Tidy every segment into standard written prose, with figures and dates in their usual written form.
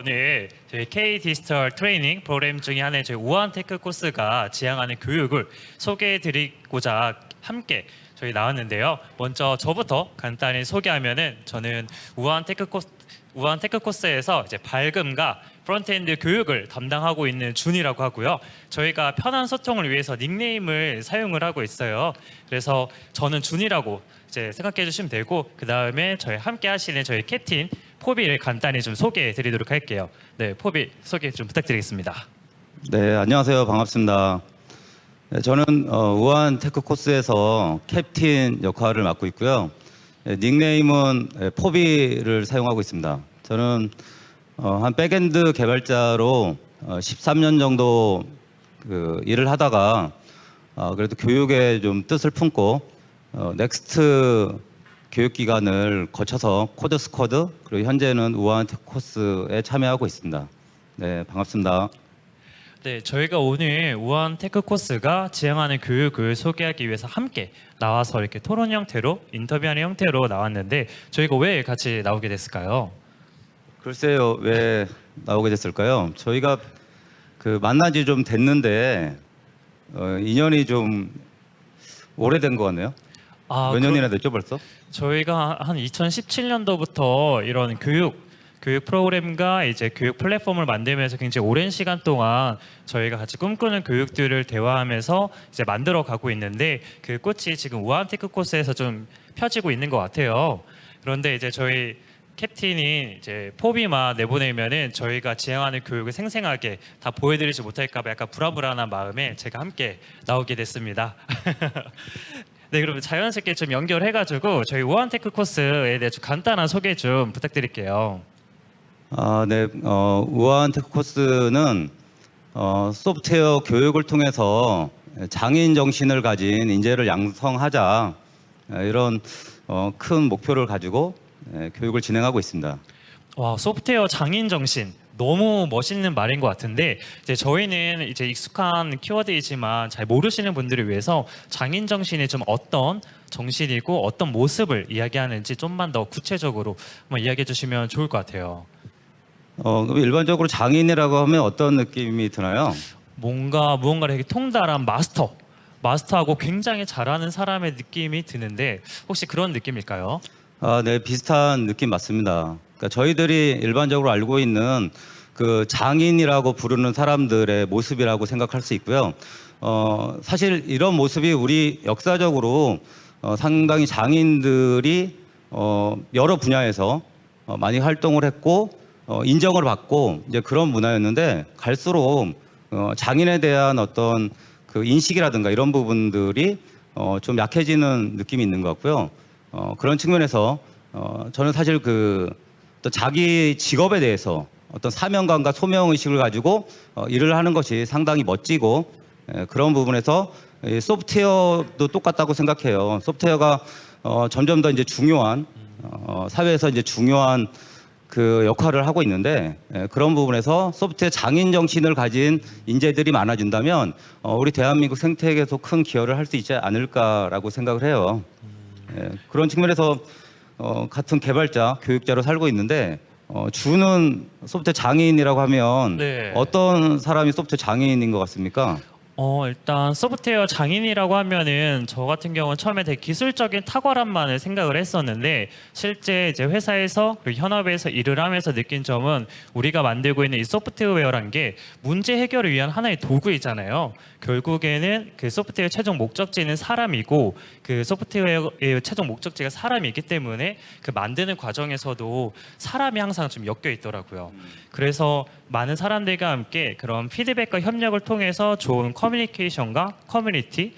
오늘 저희 K 디지털 트레이닝 프로그램 중에 하나의 저희 우한테크 코스가 지향하는 교육을 소개해드리고자 함께 저희 나왔는데요. 먼저 저부터 간단히 소개하면은 저는 우한테크 코스에서 이제 밝음과 프론트엔드 교육을 담당하고 있는 준이라고 하고요. 저희가 편한 소통을 위해서 닉네임을 사용을 하고 있어요. 그래서 저는 준이라고 이제 생각해 주시면 되고, 그 다음에 저희 함께 하시는 저희 캡틴 포비를 간단히 좀 소개해 드리도록 할게요. 네, 포비 소개 좀 부탁드리겠습니다. 네, 안녕하세요. 반갑습니다. 네, 저는 우한 테크 코스에서 캡틴 역할을 맡고 있고요. 닉네임은 포비를 사용하고 있습니다. 저는 한 백엔드 개발자로 13년 정도 일을 하다가 그래도 교육에 좀 뜻을 품고 넥스트 교육기관을 거쳐서 코드 스쿼드, 그리고 현재는 우한 테크 코스에 참여하고 있습니다. 네, 반갑습니다. 네, 저희가 오늘 우한테크 코스가 지향하는 교육을 소개하기 위해서 함께 나와서 이렇게 토론 형태로 인터뷰하는 형태로 나왔는데, 저희가 왜 같이 나오게 됐을까요? 글쎄요, 왜 나오게 됐을까요? 저희가 만난 지 좀 됐는데 인연이 좀 오래된 것 같네요. 몇 년이나 됐죠, 벌써? 저희가 한 2017년도부터 이런 교육 프로그램과 이제 교육 플랫폼을 만들면서 굉장히 오랜 시간 동안 저희가 같이 꿈꾸는 교육들을 대화하면서 이제 만들어 가고 있는데, 그 꽃이 지금 우한테크 코스에서 좀 펴지고 있는 것 같아요. 그런데 이제 저희 캡틴이 이제 포비만 내보내면은 저희가 지향하는 교육을 생생하게 다 보여드리지 못할까봐 약간 불안불안한 마음에 제가 함께 나오게 됐습니다. 네, 그러면 자연스럽게 좀 연결해가지고 저희 우한테크 코스에 대해 좀 간단한 소개 좀 부탁드릴게요. 네, 우한 테크 코스는 소프트웨어 교육을 통해서 장인 정신을 가진 인재를 양성하자, 이런 큰 목표를 가지고 교육을 진행하고 있습니다. 와, 소프트웨어 장인 정신. 너무 멋있는 말인 것 같은데, 이제 저희는 이제 익숙한 키워드이지만 잘 모르시는 분들을 위해서 장인 정신이 좀 어떤 정신이고 어떤 모습을 이야기하는지 좀만 더 구체적으로 한번 이야기해 주시면 좋을 것 같아요. 그럼 일반적으로 장인이라고 하면 어떤 느낌이 드나요? 무언가를 되게 통달한 마스터하고 굉장히 잘하는 사람의 느낌이 드는데, 혹시 그런 느낌일까요? 네, 비슷한 느낌 맞습니다. 그러니까 저희들이 일반적으로 알고 있는 장인이라고 부르는 사람들의 모습이라고 생각할 수 있고요. 사실 이런 모습이 우리 역사적으로 상당히 장인들이 여러 분야에서 많이 활동을 했고 인정을 받고 이제 그런 문화였는데, 갈수록 장인에 대한 어떤 인식이라든가 이런 부분들이 좀 약해지는 느낌이 있는 것 같고요. 그런 측면에서 저는 사실 또 자기 직업에 대해서 어떤 사명감과 소명 의식을 가지고 일을 하는 것이 상당히 멋지고, 그런 부분에서 소프트웨어도 똑같다고 생각해요. 소프트웨어가 점점 더 이제 중요한 사회에서 이제 중요한 역할을 하고 있는데, 그런 부분에서 소프트웨어 장인 정신을 가진 인재들이 많아진다면 우리 대한민국 생태계에서 큰 기여를 할 수 있지 않을까라고 생각을 해요. 그런 측면에서 같은 개발자, 교육자로 살고 있는데, 주는 소프트웨어 장인이라고 하면 네. 어떤 사람이 소프트웨어 장인인 것 같습니까? 일단 소프트웨어 장인이라고 하면은 저 같은 경우는 처음에 되게 기술적인 탁월함만을 생각을 했었는데, 실제 이제 회사에서 그리고 현업에서 일을 하면서 느낀 점은, 우리가 만들고 있는 이 소프트웨어란 게 문제 해결을 위한 하나의 도구이잖아요. 결국에는 그 소프트웨어 최종 목적지는 사람이고, 그 소프트웨어의 최종 목적지가 사람이기 때문에 그 만드는 과정에서도 사람이 항상 좀 엮여 있더라고요. 그래서 많은 사람들과 함께 그런 피드백과 협력을 통해서 좋은 커뮤니케이션과 커뮤니티를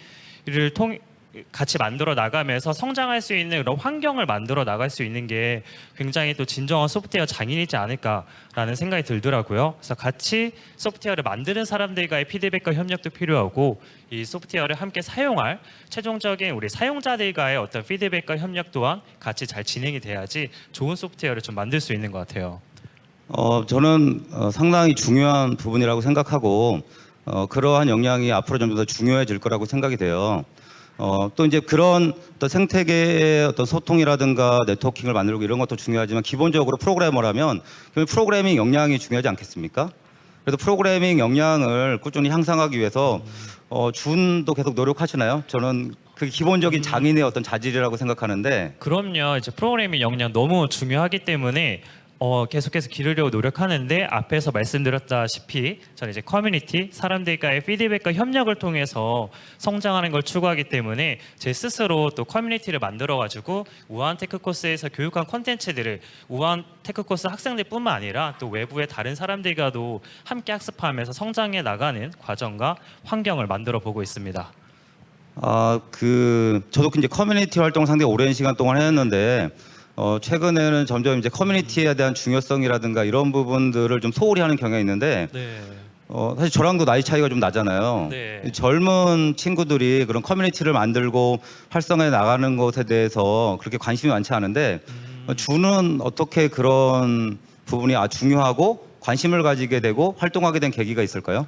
같이 만들어 나가면서 성장할 수 있는 그런 환경을 만들어 나갈 수 있는 게 굉장히 또 진정한 소프트웨어 장인이지 않을까라는 생각이 들더라고요. 그래서 같이 소프트웨어를 만드는 사람들과의 피드백과 협력도 필요하고, 이 소프트웨어를 함께 사용할 최종적인 우리 사용자들과의 어떤 피드백과 협력 또한 같이 잘 진행이 돼야지 좋은 소프트웨어를 좀 만들 수 있는 것 같아요. 저는 상당히 중요한 부분이라고 생각하고, 그러한 역량이 앞으로 좀 더 중요해질 거라고 생각이 돼요. 또 이제 그런 어떤 생태계의 어떤 소통이라든가 네트워킹을 만들고 이런 것도 중요하지만 기본적으로 프로그래머라면 그럼 프로그래밍 역량이 중요하지 않겠습니까? 그래서 프로그래밍 역량을 꾸준히 향상하기 위해서 준도 계속 노력하시나요? 저는 그게 기본적인 장인의 어떤 자질이라고 생각하는데. 그럼요. 이제 프로그래밍 역량 너무 중요하기 때문에 계속해서 기르려고 노력하는데 앞에서 말씀드렸다시피 저는 이제 커뮤니티 사람들과의 피드백과 협력을 통해서 성장하는 걸 추구하기 때문에 제 스스로 또 커뮤니티를 만들어 가지고 우한 테크 코스에서 교육한 콘텐츠들을 우한 테크 코스 학생들뿐만 아니라 또 외부의 다른 사람들과도 함께 학습하면서 성장해 나가는 과정과 환경을 만들어 보고 있습니다. 저도 이제 커뮤니티 활동 상당히 오랜 시간 동안 했는데 최근에는 점점 이제 커뮤니티에 대한 중요성이라든가 이런 부분들을 좀 소홀히 하는 경향이 있는데 네. 사실 저랑도 나이 차이가 좀 나잖아요. 네. 젊은 친구들이 그런 커뮤니티를 만들고 활성화해 나가는 것에 대해서 그렇게 관심이 많지 않은데 주는 어떻게 그런 부분이 중요하고 관심을 가지게 되고 활동하게 된 계기가 있을까요?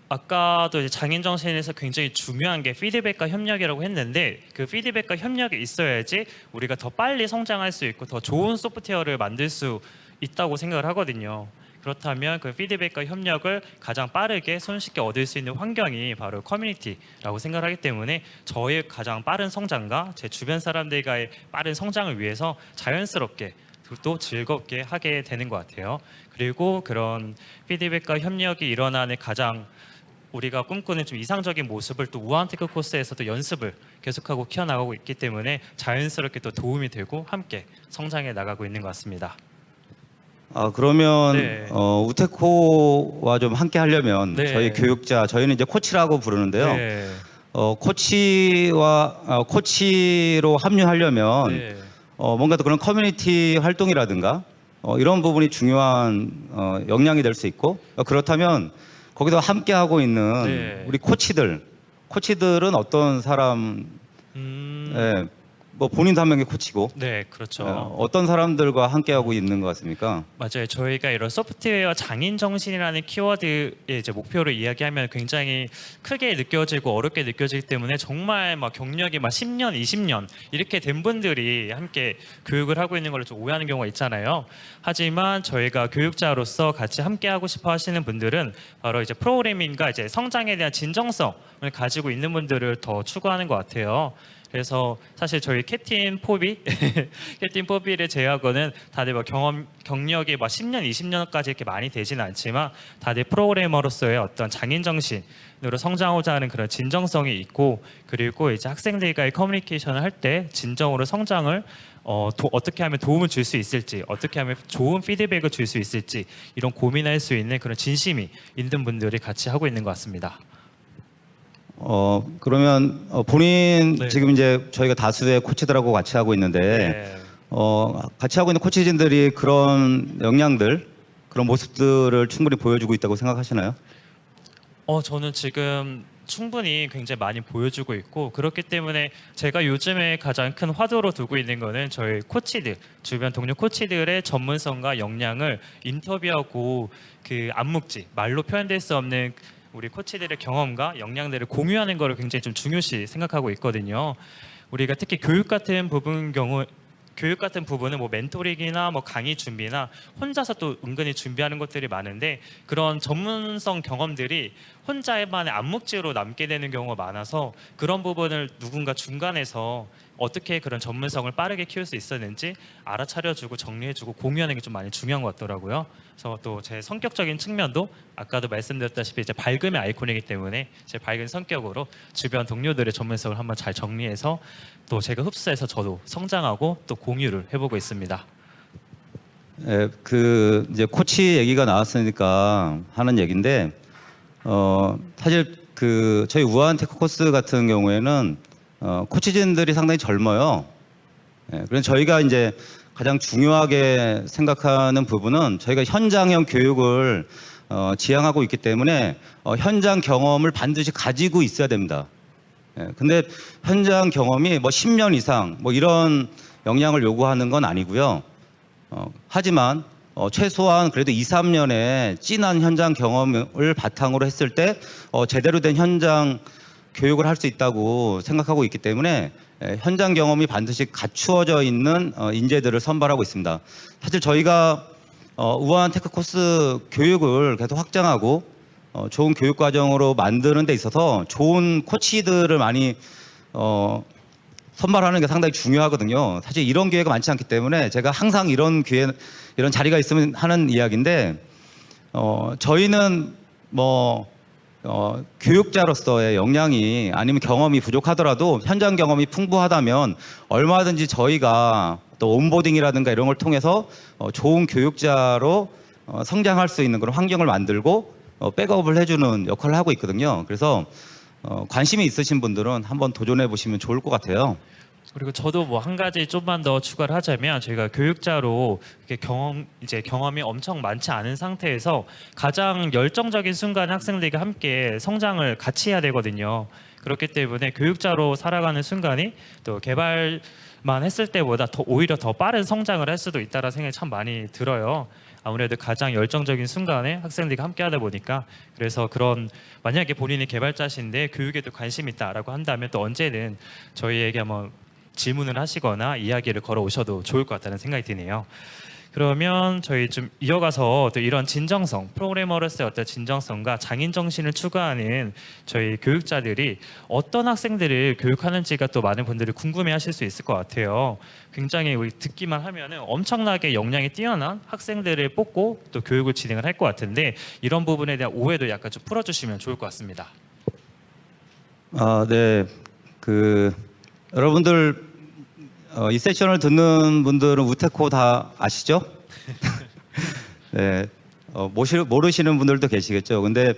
아까도 이제 장인 정신에서 굉장히 중요한 게 피드백과 협력이라고 했는데 그 피드백과 협력이 있어야지 우리가 더 빨리 성장할 수 있고 더 좋은 소프트웨어를 만들 수 있다고 생각을 하거든요. 그렇다면 그 피드백과 협력을 가장 빠르게 손쉽게 얻을 수 있는 환경이 바로 커뮤니티라고 생각하기 때문에 저의 가장 빠른 성장과 제 주변 사람들과의 빠른 성장을 위해서 자연스럽게 또 즐겁게 하게 되는 것 같아요. 그리고 그런 피드백과 협력이 일어나는 가장 우리가 꿈꾸는 좀 이상적인 모습을 또 우한테크 코스에서도 연습을 계속하고 키워나가고 있기 때문에 자연스럽게 또 도움이 되고 함께 성장해 나가고 있는 것 같습니다. 그러면 네. 우테코와 좀 함께 하려면 네. 저희 교육자 저희는 이제 코치라고 부르는데요. 네. 코치로 합류하려면 네. 뭔가 또 그런 커뮤니티 활동이라든가 이런 부분이 중요한 역량이 될 수 있고 그렇다면 거기서 함께 하고 있는 네. 우리 코치들은 어떤 사람? 뭐 본인도 한 명의 코치고 네, 그렇죠. 어떤 사람들과 함께 하고 있는 것 같습니까? 맞아요. 저희가 이런 소프트웨어 장인 정신이라는 키워드의 이제 목표를 이야기하면 굉장히 크게 느껴지고 어렵게 느껴지기 때문에 정말 막 경력이 막 10년, 20년 이렇게 된 분들이 함께 교육을 하고 있는 걸로 좀 오해하는 경우가 있잖아요. 하지만 저희가 교육자로서 같이 함께 하고 싶어 하시는 분들은 바로 이제 프로그래밍과 이제 성장에 대한 진정성을 가지고 있는 분들을 더 추구하는 것 같아요. 그래서 사실 저희 캡틴 포비 캡틴 포비를 제외하고는 다들 뭐 경력이 막 10년, 20년까지 이렇게 많이 되지는 않지만 다들 프로그래머로서의 어떤 장인 정신으로 성장하고자 하는 그런 진정성이 있고 그리고 이제 학생들과의 커뮤니케이션을 할 때 진정으로 성장을 어떻게 하면 도움을 줄 수 있을지 어떻게 하면 좋은 피드백을 줄 수 있을지 이런 고민할 수 있는 그런 진심이 있는 분들이 같이 하고 있는 것 같습니다. 그러면 본인 네. 지금 이제 저희가 다수의 코치들하고 같이 하고 있는데 네. 같이 하고 있는 코치진들이 그런 역량들 그런 모습들을 충분히 보여주고 있다고 생각하시나요? 저는 지금 충분히 굉장히 많이 보여주고 있고 그렇기 때문에 제가 요즘에 가장 큰 화두로 두고 있는 거는 저희 코치들 주변 동료 코치들의 전문성과 역량을 인터뷰하고 그 암묵지 말로 표현될 수 없는 우리 코치들의 경험과 역량들을 공유하는 거를 굉장히 좀 중요시 생각하고 있거든요. 우리가 특히 교육 같은 부분은 뭐 멘토링이나 뭐 강의 준비나 혼자서 또 은근히 준비하는 것들이 많은데 그런 전문성 경험들이 혼자만의 암묵지로 남게 되는 경우가 많아서 그런 부분을 누군가 중간에서 어떻게 그런 전문성을 빠르게 키울 수 있었는지 알아차려주고 정리해주고 공유하는 게 좀 많이 중요한 것 같더라고요. 그래서 또 제 성격적인 측면도 아까도 말씀드렸다시피 이제 밝음의 아이콘이기 때문에 제 밝은 성격으로 주변 동료들의 전문성을 한번 잘 정리해서 또 제가 흡수해서 저도 성장하고 또 공유를 해보고 있습니다. 이제 코치 얘기가 나왔으니까 하는 얘기인데 사실 저희 우한 테크 코스 같은 경우에는 코치진들이 상당히 젊어요. 그래서 저희가 이제 가장 중요하게 생각하는 부분은 저희가 현장형 교육을 지향하고 있기 때문에 현장 경험을 반드시 가지고 있어야 됩니다. 근데 현장 경험이 뭐 10년 이상 뭐 이런 역량을 요구하는 건 아니고요. 하지만 최소한 그래도 2, 3년의 진한 현장 경험을 바탕으로 했을 때 제대로 된 현장 교육을 할 수 있다고 생각하고 있기 때문에 현장 경험이 반드시 갖추어져 있는 인재들을 선발하고 있습니다. 사실 저희가 우한 테크 코스 교육을 계속 확장하고 좋은 교육 과정으로 만드는 데 있어서 좋은 코치들을 많이 선발하는 게 상당히 중요하거든요. 사실 이런 기회가 많지 않기 때문에 제가 항상 이런 자리가 있으면 하는 이야기인데 저희는 교육자로서의 역량이 아니면 경험이 부족하더라도 현장 경험이 풍부하다면 얼마든지 저희가 또 온보딩이라든가 이런 걸 통해서 좋은 교육자로 성장할 수 있는 그런 환경을 만들고 백업을 해주는 역할을 하고 있거든요. 그래서 관심이 있으신 분들은 한번 도전해 보시면 좋을 것 같아요. 그리고 저도 뭐 한 가지 좀만 더 추가를 하자면 저희가 교육자로 이렇게 경험이 엄청 많지 않은 상태에서 가장 열정적인 순간에 학생들과 함께 성장을 같이 해야 되거든요. 그렇기 때문에 교육자로 살아가는 순간이 또 개발만 했을 때보다 오히려 더 빠른 성장을 할 수도 있다는 생각이 참 많이 들어요. 아무래도 가장 열정적인 순간에 학생들과 함께 하다 보니까 그래서 그런 만약에 본인이 개발자신데 교육에도 관심 있다라고 한다면 또 언제든 저희에게 한번 질문을 하시거나 이야기를 걸어 오셔도 좋을 것 같다는 생각이 드네요. 그러면 저희 좀 이어가서 또 이런 진정성, 프로그래머로서의 어떤 진정성과 장인 정신을 추구하는 저희 교육자들이 어떤 학생들을 교육하는지가 또 많은 분들이 궁금해하실 수 있을 것 같아요. 굉장히 우리 듣기만 하면은 엄청나게 역량이 뛰어난 학생들을 뽑고 또 교육을 진행을 할 것 같은데 이런 부분에 대한 오해도 약간 좀 풀어주시면 좋을 것 같습니다. 네. 여러분들 이 세션을 듣는 분들은 우테코 다 아시죠? 네. 모르시는 분들도 계시겠죠. 근데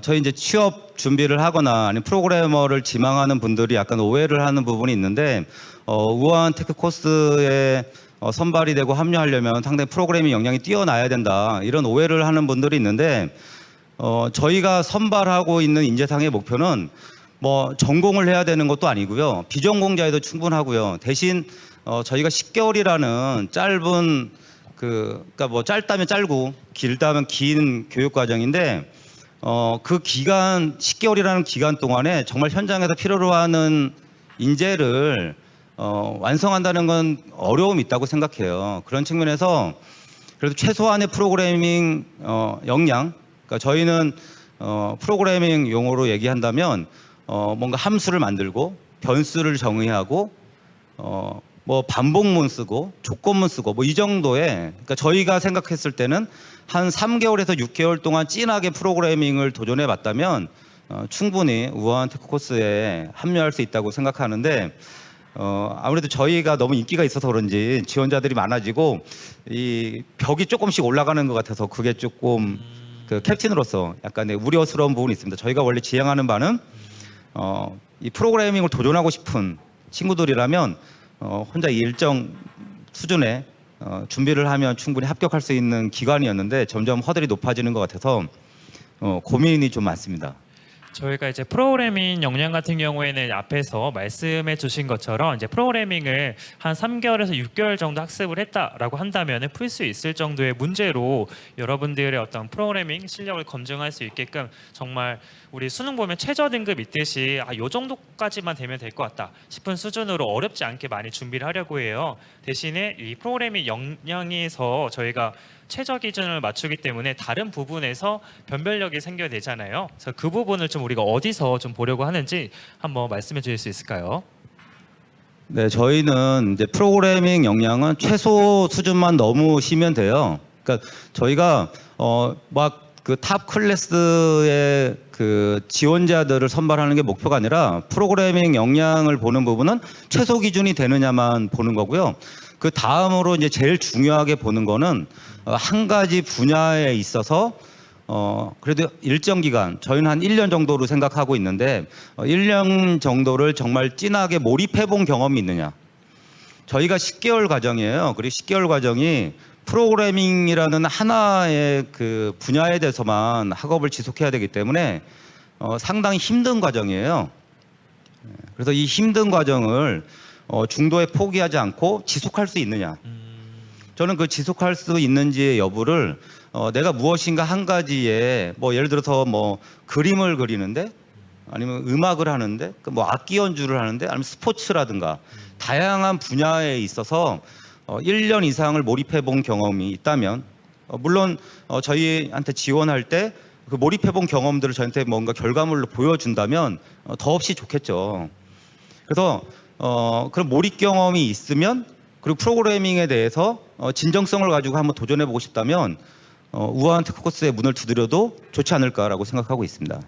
저희 이제 취업 준비를 하거나 아니면 프로그래머를 지망하는 분들이 약간 오해를 하는 부분이 있는데 우한 테크 코스에 선발이 되고 합류하려면 상당히 프로그래밍 역량이 뛰어나야 된다. 이런 오해를 하는 분들이 있는데 저희가 선발하고 있는 인재상의 목표는 전공을 해야 되는 것도 아니고요. 비전공자에도 충분하고요. 대신 저희가 10개월이라는 짧은 그러니까 짧다면 짧고 길다면 긴 교육 과정인데 그 기간 10개월이라는 기간 동안에 정말 현장에서 필요로 하는 인재를 완성한다는 건 어려움이 있다고 생각해요. 그런 측면에서 그래도 최소한의 프로그래밍 역량, 그러니까 저희는 프로그래밍 용어로 얘기한다면 뭔가 함수를 만들고 변수를 정의하고 반복문 쓰고 조건문 쓰고 이 정도의, 그러니까 저희가 생각했을 때는 한 3개월에서 6개월 동안 진하게 프로그래밍을 도전해 봤다면 충분히 우한 테크 코스에 합류할 수 있다고 생각하는데 아무래도 저희가 너무 인기가 있어서 그런지 지원자들이 많아지고 이 벽이 조금씩 올라가는 것 같아서 그게 조금 캡틴으로서 약간 우려스러운 부분이 있습니다. 저희가 원래 지향하는 바는 이 프로그래밍을 도전하고 싶은 친구들이라면 혼자 일정 수준의 준비를 하면 충분히 합격할 수 있는 기관이었는데 점점 허들이 높아지는 것 같아서 고민이 좀 많습니다. 저희가 이제 프로그래밍 역량 같은 경우에는 앞에서 말씀해 주신 것처럼 이제 프로그래밍을 한 3개월에서 6개월 정도 학습을 했다라고 한다면 풀 수 있을 정도의 문제로 여러분들의 어떤 프로그래밍 실력을 검증할 수 있게끔 정말 우리 수능 보면 최저 등급 있듯이 요 정도까지만 되면 될 것 같다 싶은 수준으로 어렵지 않게 많이 준비를 하려고 해요. 대신에 이 프로그래밍 역량에서 저희가 최저 기준을 맞추기 때문에 다른 부분에서 변별력이 생겨야 되잖아요. 그래서 그 부분을 좀 우리가 어디서 좀 보려고 하는지 한번 말씀해 주실 수 있을까요? 네, 저희는 이제 프로그래밍 역량은 최소 수준만 넘으시면 돼요. 그러니까 저희가 탑 클래스의 지원자들을 선발하는 게 목표가 아니라 프로그래밍 역량을 보는 부분은 최소 기준이 되느냐만 보는 거고요. 그 다음으로 이제 제일 중요하게 보는 거는 한 가지 분야에 있어서 그래도 일정 기간, 저희는 한 1년 정도로 생각하고 있는데 1년 정도를 정말 진하게 몰입해 본 경험이 있느냐. 저희가 10개월 과정이에요. 그리고 10개월 과정이 프로그래밍이라는 하나의 분야에 대해서만 학업을 지속해야 되기 때문에 상당히 힘든 과정이에요. 그래서 이 힘든 과정을 중도에 포기하지 않고 지속할 수 있느냐. 저는 그 지속할 수 있는지의 여부를 내가 무엇인가 한 가지에 예를 들어서 그림을 그리는데 아니면 음악을 하는데 뭐 악기 연주를 하는데 아니면 스포츠라든가 다양한 분야에 있어서 1년 이상을 몰입해 본 경험이 있다면 물론 저희한테 지원할 때 그 몰입해 본 경험들을 저한테 뭔가 결과물로 보여준다면 더없이 좋겠죠. 그래서 그런 몰입 경험이 있으면 그리고 프로그래밍에 대해서 진정성을 가지고 한번 도전해 보고 싶다면 우아한 테크 코스의 문을 두드려도 좋지 않을까라고 생각하고 있습니다.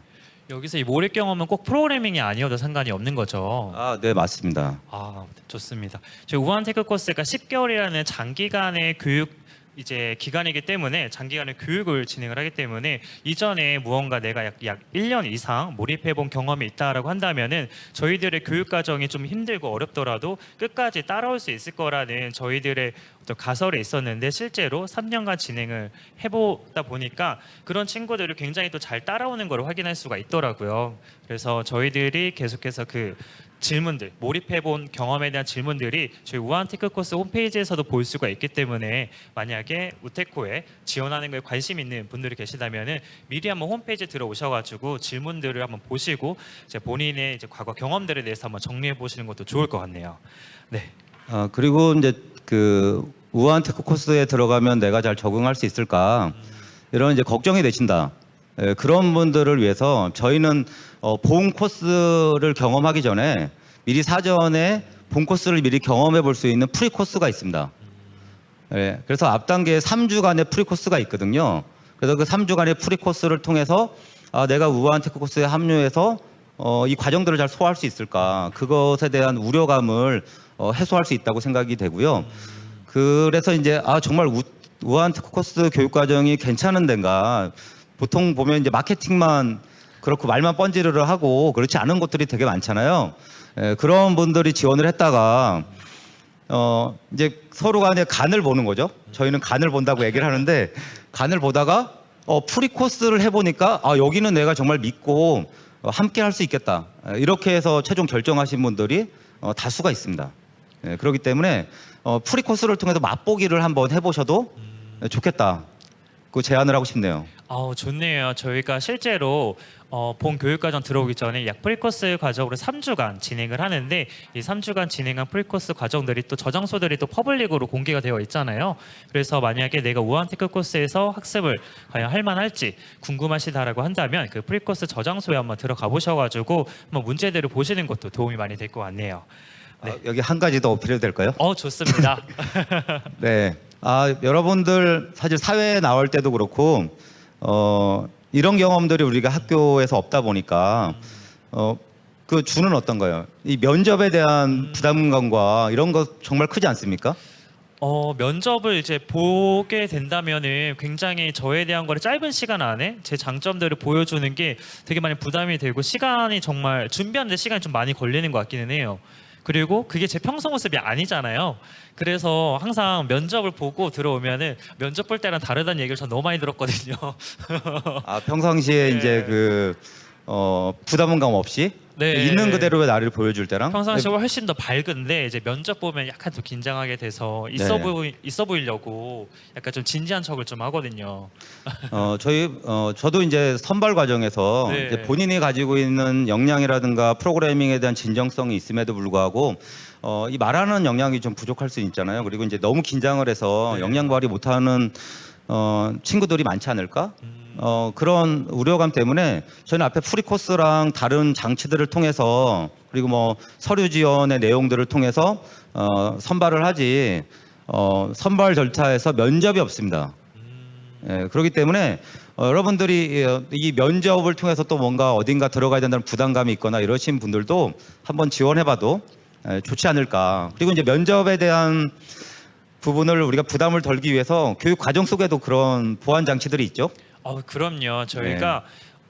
여기서 이 몰입 경험은 꼭 프로그래밍이 아니어도 상관이 없는 거죠. 아, 네, 맞습니다. 아, 좋습니다. 저희 우한 테크 코스가 10개월이라는 장기간의 교육 이제 기간이기 때문에 장기간의 교육을 진행을 하기 때문에 이전에 무언가 내가 약 1년 이상 몰입해본 경험이 있다라고 한다면은 저희들의 교육 과정이 좀 힘들고 어렵더라도 끝까지 따라올 수 있을 거라는 저희들의 어떤 가설이 있었는데 실제로 3년간 진행을 해보다 보니까 그런 친구들이 굉장히 또 잘 따라오는 걸 확인할 수가 있더라고요. 그래서 저희들이 계속해서 그 질문들, 몰입해본 경험에 대한 질문들이 저희 우한 테크 코스 홈페이지에서도 볼 수가 있기 때문에 만약에 우테코에 지원하는 거에 관심 있는 분들이 계시다면은 미리 한번 홈페이지에 들어오셔가지고 질문들을 한번 보시고 이제 본인의 이제 과거 경험들에 대해서 한번 정리해 보시는 것도 좋을 것 같네요. 네. 그리고 이제 그 우한 테크 코스에 들어가면 내가 잘 적응할 수 있을까 이런 이제 걱정이 되신다. 그런 분들을 위해서 저희는 본 코스를 경험하기 전에 미리 사전에 본 코스를 미리 경험해 볼 수 있는 프리 코스가 있습니다. 그래서 앞 단계에 3주간의 프리 코스가 있거든요. 그래서 그 3주간의 프리 코스를 통해서 내가 우아한 테크 코스에 합류해서 이 과정들을 잘 소화할 수 있을까 그것에 대한 우려감을 해소할 수 있다고 생각이 되고요. 그래서 이제 정말 우아한 테크 코스 교육 과정이 괜찮은 데인가. 보통 보면 이제 마케팅만 그렇고 말만 번지르르 하고 그렇지 않은 곳들이 되게 많잖아요. 그런 분들이 지원을 했다가 이제 서로 간에 간을 보는 거죠. 저희는 간을 본다고 얘기를 하는데 간을 보다가 프리 코스를 해보니까 여기는 내가 정말 믿고 함께 할 수 있겠다. 이렇게 해서 최종 결정하신 분들이 다수가 있습니다. 그렇기 때문에 프리 코스를 통해서 맛보기를 한번 해보셔도 좋겠다. 그 제안을 하고 싶네요. 좋네요. 저희가 실제로 본 교육과정 들어오기 전에 약 프리코스 과정으로 3주간 진행을 하는데 이 3주간 진행한 프리코스 과정들이 또 저장소들이 또 퍼블릭으로 공개가 되어 있잖아요. 그래서 만약에 내가 우한 테크 코스에서 학습을 과연 할 만할지 궁금하시다라고 한다면 그 프리코스 저장소에 한번 들어가 보셔가지고 한번 문제들을 보시는 것도 도움이 많이 될 것 같네요. 네. 여기 한 가지 더 어필해도 될까요? 좋습니다. 네. 여러분들 사실 사회에 나올 때도 그렇고 이런 경험들이 우리가 학교에서 없다 보니까 그 주는 어떤가요? 이 면접에 대한 부담감과 이런 거 정말 크지 않습니까? 면접을 이제 보게 된다면은 굉장히 저에 대한 거를 짧은 시간 안에 제 장점들을 보여주는 게 되게 많이 부담이 되고 시간이 정말 준비하는데 시간이 좀 많이 걸리는 것 같기는 해요. 그리고 그게 제 평소 모습이 아니잖아요. 그래서 항상 면접을 보고 들어오면은 면접 볼 때랑 다르다는 얘기를 전 너무 많이 들었거든요. 평상시에 네. 이제 그 부담감 없이 네. 있는 그대로의 나를 보여줄 때랑 평상시에 훨씬 더 밝은데 이제 면접 보면 약간 더 긴장하게 돼서 있어 보이려고 약간 좀 진지한 척을 좀 하거든요. 저도 이제 선발 과정에서 네. 이제 본인이 가지고 있는 역량이라든가 프로그래밍에 대한 진정성이 있음에도 불구하고 이 말하는 역량이 좀 부족할 수 있잖아요. 그리고 이제 너무 긴장을 해서 네. 역량 발휘 못하는 친구들이 많지 않을까? 그런 우려감 때문에 저희는 앞에 프리 코스랑 다른 장치들을 통해서 그리고 뭐 서류 지원의 내용들을 통해서 선발을 하지 선발 절차에서 면접이 없습니다. 그렇기 때문에 여러분들이 이 면접을 통해서 또 뭔가 어딘가 들어가야 된다는 부담감이 있거나 이러신 분들도 한번 지원해봐도 좋지 않을까. 그리고 이제 면접에 대한 부분을 우리가 부담을 덜기 위해서 교육 과정 속에도 그런 보완 장치들이 있죠. 그럼요. 저희가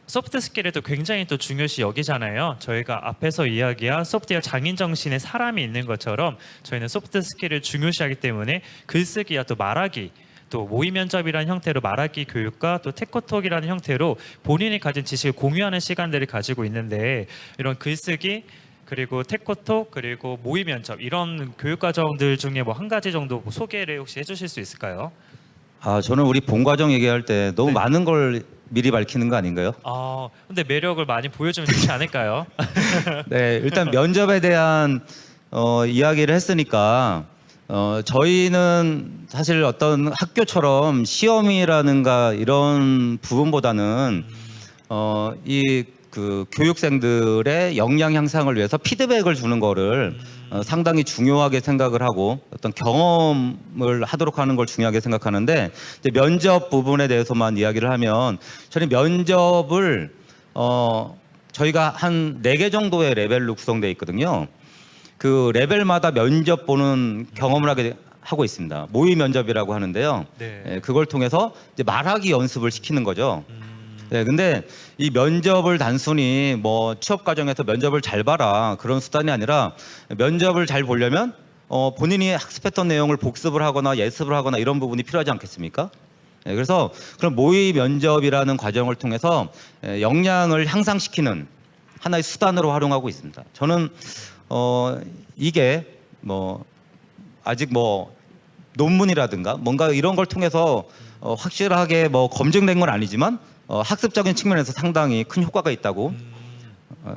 소프트 스킬을 또 굉장히 또 중요시 여기잖아요. 저희가 앞에서 이야기한 소프트웨어 장인 정신의 사람이 있는 것처럼 저희는 소프트 스킬을 중요시하기 때문에 글쓰기와 또 말하기 또 모의 면접이라는 형태로 말하기 교육과 또 테크톡이라는 형태로 본인이 가진 지식을 공유하는 시간들을 가지고 있는데 이런 글쓰기 그리고 테크톡 그리고 모의 면접 이런 교육 과정들 중에 뭐 한 가지 정도 소개를 혹시 해주실 수 있을까요? 저는 우리 본 과정 얘기할 때 너무 네. 많은 걸 미리 밝히는 거 아닌가요? 근데 매력을 많이 보여주면 좋지 않을까요? 네, 일단 면접에 대한 이야기를 했으니까 저희는 사실 어떤 학교처럼 시험이라는가 이런 부분보다는 이 그 교육생들의 역량 향상을 위해서 피드백을 주는 거를 상당히 중요하게 생각을 하고 어떤 경험을 하도록 하는 걸 중요하게 생각하는데 이제 면접 부분에 대해서만 이야기를 하면 저는 면접을 저희가 한 4개 정도의 레벨로 구성되어 있거든요. 그 레벨마다 면접 보는 경험을 하고 있습니다. 모의 면접이라고 하는데요. 네. 예, 그걸 통해서 이제 말하기 연습을 시키는 거죠. 네, 근데 이 면접을 단순히 뭐 취업 과정에서 면접을 잘 봐라 그런 수단이 아니라 면접을 잘 보려면 본인이 학습했던 내용을 복습을 하거나 예습을 하거나 이런 부분이 필요하지 않겠습니까? 네, 그래서 그런 모의 면접이라는 과정을 통해서 역량을 향상시키는 하나의 수단으로 활용하고 있습니다. 저는 이게 뭐 아직 뭐 논문이라든가 뭔가 이런 걸 통해서 확실하게 뭐 검증된 건 아니지만 학습적인 측면에서 상당히 큰 효과가 있다고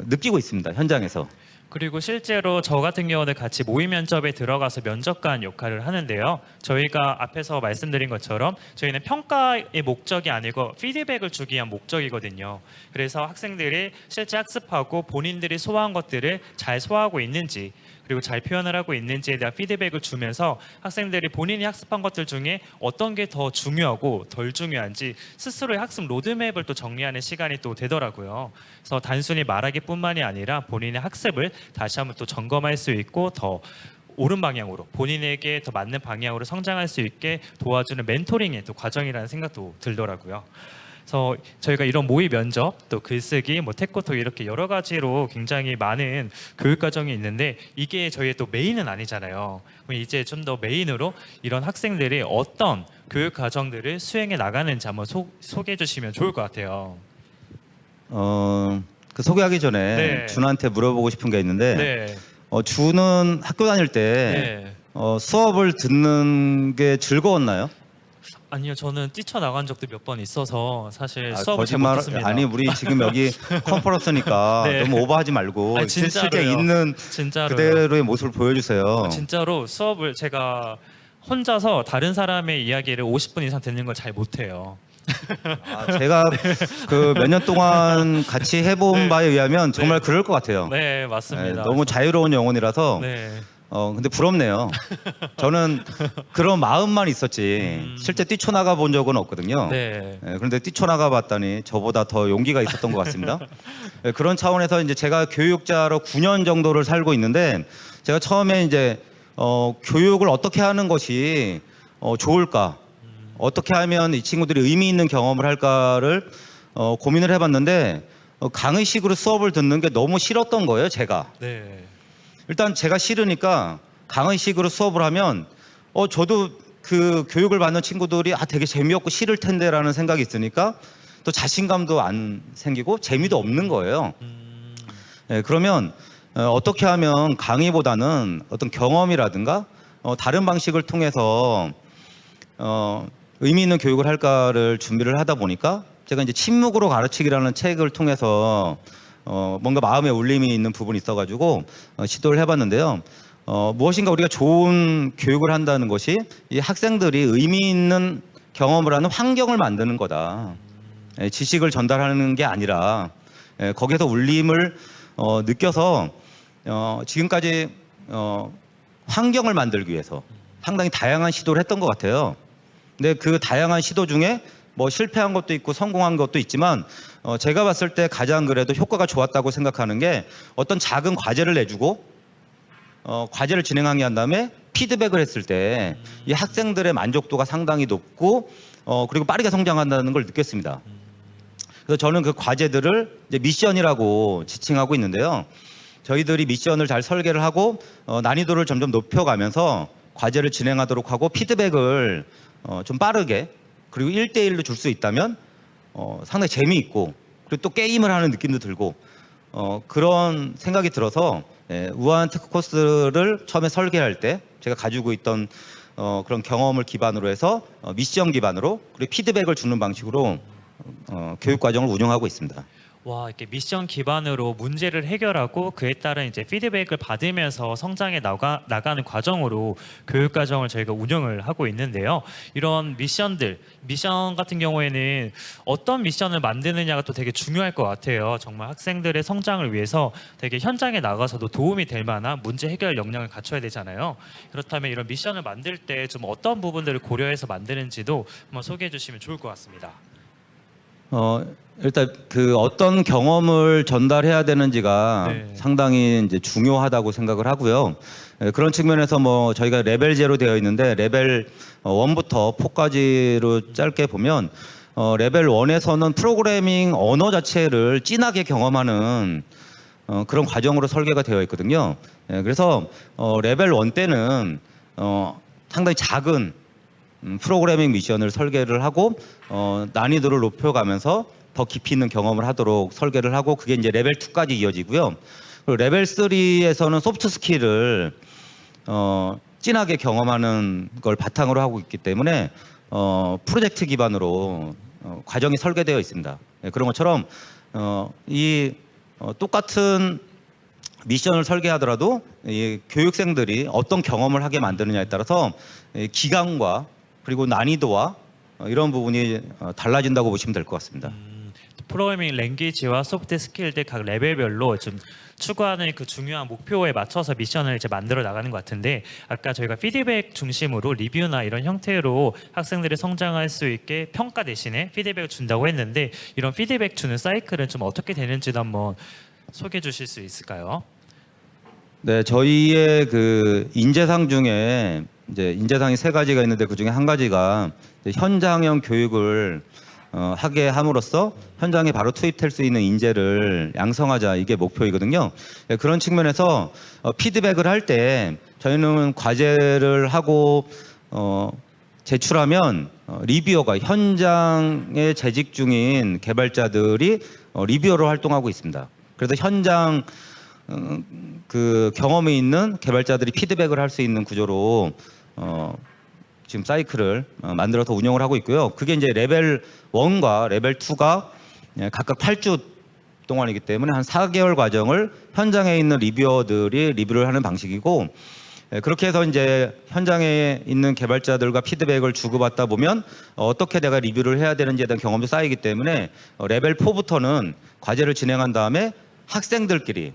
느끼고 있습니다. 현장에서. 그리고 실제로 저 같은 경우는 같이 모의 면접에 들어가서 면접관 역할을 하는데요. 저희가 앞에서 말씀드린 것처럼 저희는 평가의 목적이 아니고 피드백을 주기 위한 목적이거든요. 그래서 학생들이 실제 학습하고 본인들이 소화한 것들을 잘 소화하고 있는지 그리고 잘 표현을 하고 있는지에 대한 피드백을 주면서 학생들이 본인이 학습한 것들 중에 어떤 게 더 중요하고 덜 중요한지 스스로의 학습 로드맵을 또 정리하는 시간이 또 되더라고요. 그래서 단순히 말하기뿐만이 아니라 본인의 학습을 다시 한번 또 점검할 수 있고 더 옳은 방향으로 본인에게 더 맞는 방향으로 성장할 수 있게 도와주는 멘토링의 또 과정이라는 생각도 들더라고요. 그래서 저희가 이런 모의 면접, 또 글쓰기, 뭐 테크토 이렇게 여러 가지로 굉장히 많은 교육 과정이 있는데 이게 저희의 또 메인은 아니잖아요. 그럼 이제 좀 더 메인으로 이런 학생들이 어떤 교육 과정들을 수행해 나가는지 한번 소개해 주시면 좋을 것 같아요. 그 소개하기 전에 네. 준한테 물어보고 싶은 게 있는데 네. 준은 학교 다닐 때 네. 수업을 듣는 게 즐거웠나요? 아니요, 저는 뛰쳐나간 적도 몇 번 있어서 사실 수업을 잘 거짓말 못했습니다. 아니 우리 지금 여기 컨퍼런스니까 네. 너무 오버하지 말고 아니, 실제 진짜로요. 있는 진짜로요. 그대로의 모습을 보여주세요. 진짜로 수업을 제가 혼자서 다른 사람의 이야기를 50분 이상 듣는 걸 잘 못해요. 제가 그 몇 년 동안 같이 해본 네. 바에 의하면 정말 그럴 것 같아요. 네, 맞습니다. 너무 자유로운 영혼이라서 네. 근데 부럽네요. 저는 그런 마음만 있었지 실제 뛰쳐나가 본 적은 없거든요. 네. 그런데 뛰쳐나가 봤더니 저보다 더 용기가 있었던 것 같습니다. 그런 차원에서 이제 제가 교육자로 9년 정도를 살고 있는데 제가 처음에 이제 교육을 어떻게 하는 것이 좋을까, 어떻게 하면 이 친구들이 의미 있는 경험을 할까를 고민을 해봤는데 강의식으로 수업을 듣는 게 너무 싫었던 거예요, 제가. 네. 일단 제가 싫으니까 강의식으로 수업을 하면 저도 그 교육을 받는 친구들이 되게 재미없고 싫을 텐데라는 생각이 있으니까 또 자신감도 안 생기고 재미도 없는 거예요. 그러면 어떻게 하면 강의보다는 어떤 경험이라든가 다른 방식을 통해서 의미 있는 교육을 할까를 준비를 하다 보니까 제가 이제 침묵으로 가르치기라는 책을 통해서 뭔가 마음에 울림이 있는 부분이 있어가지고 시도를 해봤는데요. 무엇인가 우리가 좋은 교육을 한다는 것이 이 학생들이 의미 있는 경험을 하는 환경을 만드는 거다. 지식을 전달하는 게 아니라 거기서 울림을 느껴서 지금까지 환경을 만들기 위해서 상당히 다양한 시도를 했던 것 같아요. 근데 그 다양한 시도 중에 뭐 실패한 것도 있고 성공한 것도 있지만 제가 봤을 때 가장 그래도 효과가 좋았다고 생각하는 게 어떤 작은 과제를 내주고 과제를 진행하게 한 다음에 피드백을 했을 때 이 학생들의 만족도가 상당히 높고 그리고 빠르게 성장한다는 걸 느꼈습니다. 그래서 저는 그 과제들을 이제 미션이라고 지칭하고 있는데요. 저희들이 미션을 잘 설계를 하고 난이도를 점점 높여가면서 과제를 진행하도록 하고 피드백을 좀 빠르게 그리고 1대1로 줄 수 있다면 상당히 재미있고 그리고 또 게임을 하는 느낌도 들고 그런 생각이 들어서 우아한 테크 코스를 처음에 설계할 때 제가 가지고 있던 그런 경험을 기반으로 해서 미션 기반으로 그리고 피드백을 주는 방식으로 교육 과정을 운영하고 있습니다. 와, 이렇게 미션 기반으로 문제를 해결하고 그에 따른 이제 피드백을 받으면서 성장해 나가는 과정으로 교육 과정을 저희가 운영을 하고 있는데요. 이런 미션 같은 경우에는 어떤 미션을 만드느냐가 또 되게 중요할 것 같아요. 정말 학생들의 성장을 위해서 되게 현장에 나가서도 도움이 될 만한 문제 해결 역량을 갖춰야 되잖아요. 그렇다면 이런 미션을 만들 때 좀 어떤 부분들을 고려해서 만드는지도 한번 소개해 주시면 좋을 것 같습니다. 일단 그 어떤 경험을 전달해야 되는지가 네. 상당히 이제 중요하다고 생각을 하고요. 그런 측면에서 뭐 저희가 레벨 제로 되어 있는데 레벨 1부터 4까지로 짧게 보면 레벨 1에서는 프로그래밍 언어 자체를 진하게 경험하는 그런 과정으로 설계가 되어 있거든요. 그래서 레벨 1 때는 상당히 작은 프로그래밍 미션을 설계를 하고 난이도를 높여가면서 더 깊이 있는 경험을 하도록 설계를 하고 그게 이제 레벨 2까지 이어지고요. 그리고 레벨 3에서는 소프트 스킬을 진하게 경험하는 걸 바탕으로 하고 있기 때문에 프로젝트 기반으로 과정이 설계되어 있습니다. 그런 것처럼 똑같은 미션을 설계하더라도 이 교육생들이 어떤 경험을 하게 만드느냐에 따라서 기간과 그리고 난이도와 이런 부분이 달라진다고 보시면 될 것 같습니다. 프로그래밍 랭귀지와 소프트 스킬들 각 레벨별로 좀 추구하는 그 중요한 목표에 맞춰서 미션을 이제 만들어 나가는 것 같은데 아까 저희가 피드백 중심으로 리뷰나 이런 형태로 학생들이 성장할 수 있게 평가 대신에 피드백을 준다고 했는데 이런 피드백 주는 사이클은 좀 어떻게 되는지도 한번 소개해 주실 수 있을까요? 네, 저희의 그 인재상 중에 이제 인재상이 3가지가 있는데 그 중에 한 가지가 현장형 교육을 하게 함으로써 현장에 바로 투입될 수 있는 인재를 양성하자 이게 목표이거든요. 네, 그런 측면에서 피드백을 할 때 저희는 과제를 하고 제출하면 리뷰어가 현장에 재직 중인 개발자들이 리뷰어로 활동하고 있습니다. 그래서 현장 그 경험이 있는 개발자들이 피드백을 할 수 있는 구조로 지금 사이클을 만들어서 운영을 하고 있고요. 그게 이제 레벨 1과 레벨 2가 각각 8주 동안이기 때문에 한 4개월 과정을 현장에 있는 리뷰어들이 리뷰를 하는 방식이고 그렇게 해서 이제 현장에 있는 개발자들과 피드백을 주고받다 보면 어떻게 내가 리뷰를 해야 되는지에 대한 경험도 쌓이기 때문에 레벨 4부터는 과제를 진행한 다음에 학생들끼리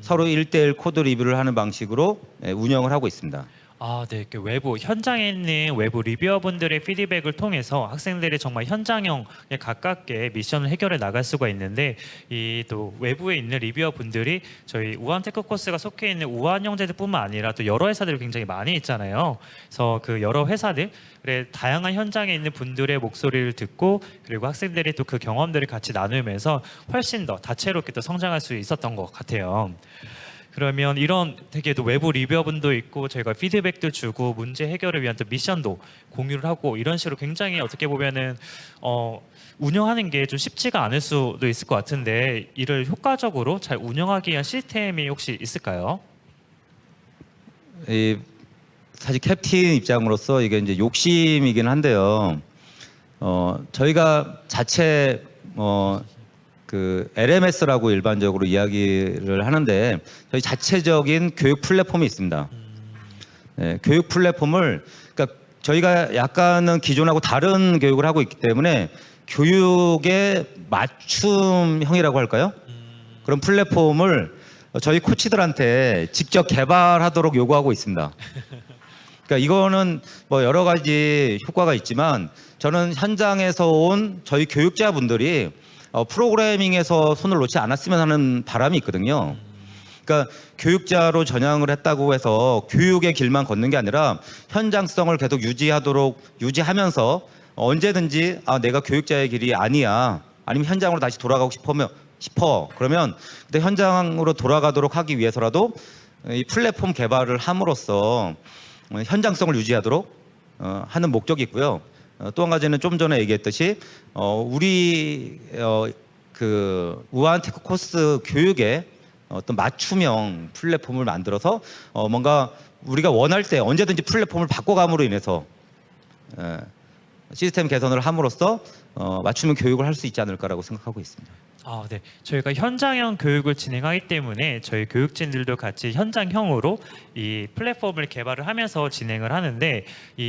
서로 1대1 코드 리뷰를 하는 방식으로 운영을 하고 있습니다. 아, 네. 그 외부 현장에 있는 외부 리뷰어분들의 피드백을 통해서 학생들이 정말 현장형에 가깝게 미션을 해결해 나갈 수가 있는데 이 또 외부에 있는 리뷰어분들이 저희 우한테크 코스가 속해 있는 우한영재들뿐만 아니라 또 여러 회사들이 굉장히 많이 있잖아요. 그래서 그 여러 회사들의 다양한 현장에 있는 분들의 목소리를 듣고 그리고 학생들이 또 그 경험들을 같이 나누면서 훨씬 더 다채롭게 또 성장할 수 있었던 것 같아요. 그러면 이런 되게 또 외부 리뷰어분도 있고 저희가 피드백도 주고 문제 해결을 위한 또 미션도 공유를 하고 이런 식으로 굉장히 어떻게 보면은 운영하는 게 좀 쉽지가 않을 수도 있을 것 같은데 이를 효과적으로 잘 운영하기 위한 시스템이 혹시 있을까요? 사실 캡틴 입장으로서 이게 이제 욕심이긴 한데요. 저희가 자체 그 LMS라고 일반적으로 이야기를 하는데 저희 자체적인 교육 플랫폼이 있습니다. 네, 교육 플랫폼을 그러니까 저희가 약간은 기존하고 다른 교육을 하고 있기 때문에 교육의 맞춤형이라고 할까요? 그런 플랫폼을 저희 코치들한테 직접 개발하도록 요구하고 있습니다. 그러니까 이거는 뭐 여러 가지 효과가 있지만 저는 현장에서 온 저희 교육자분들이 프로그래밍에서 손을 놓지 않았으면 하는 바람이 있거든요. 그러니까 교육자로 전향을 했다고 해서 교육의 길만 걷는 게 아니라 현장성을 계속 유지하면서 언제든지 내가 교육자의 길이 아니야 아니면 현장으로 다시 돌아가고 싶어 그러면 그때 현장으로 돌아가도록 하기 위해서라도 이 플랫폼 개발을 함으로써 현장성을 유지하도록 하는 목적이 있고요. 또 한 가지는 좀 전에 얘기했듯이 우리 그 우한테크 코스 교육에 어떤 맞춤형 플랫폼을 만들어서 뭔가 우리가 원할 때 언제든지 플랫폼을 바꿔감으로 인해서 예, 시스템 개선을 함으로써 맞춤형 교육을 할 수 있지 않을까라고 생각하고 있습니다. 네. 저희가 현장형 교육을 진행하기 때문에 저희 교육진들도 같이 현장형으로 이 플랫폼을 개발을 하면서 진행을 하는데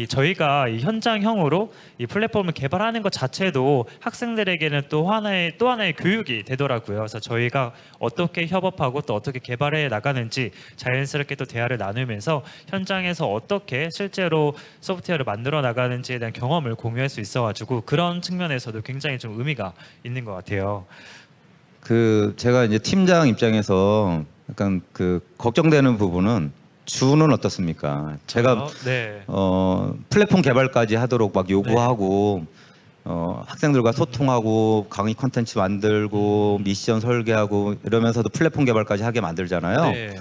저희가 이 현장형으로 이 플랫폼을 개발하는 것 자체도 학생들에게는 또 하나의 교육이 되더라고요. 그래서 저희가 어떻게 협업하고 또 어떻게 개발해 나가는지 자연스럽게 또 대화를 나누면서 현장에서 어떻게 실제로 소프트웨어를 만들어 나가는지에 대한 경험을 공유할 수 있어가지고 그런 측면에서도 굉장히 좀 의미가 있는 것 같아요. 제가 이제 팀장 입장에서 약간 걱정되는 부분은 주는 어떻습니까? 제가 네. 플랫폼 개발까지 하도록 막 요구하고 학생들과 소통하고 강의 콘텐츠 만들고 미션 설계하고 이러면서도 플랫폼 개발까지 하게 만들잖아요. 네.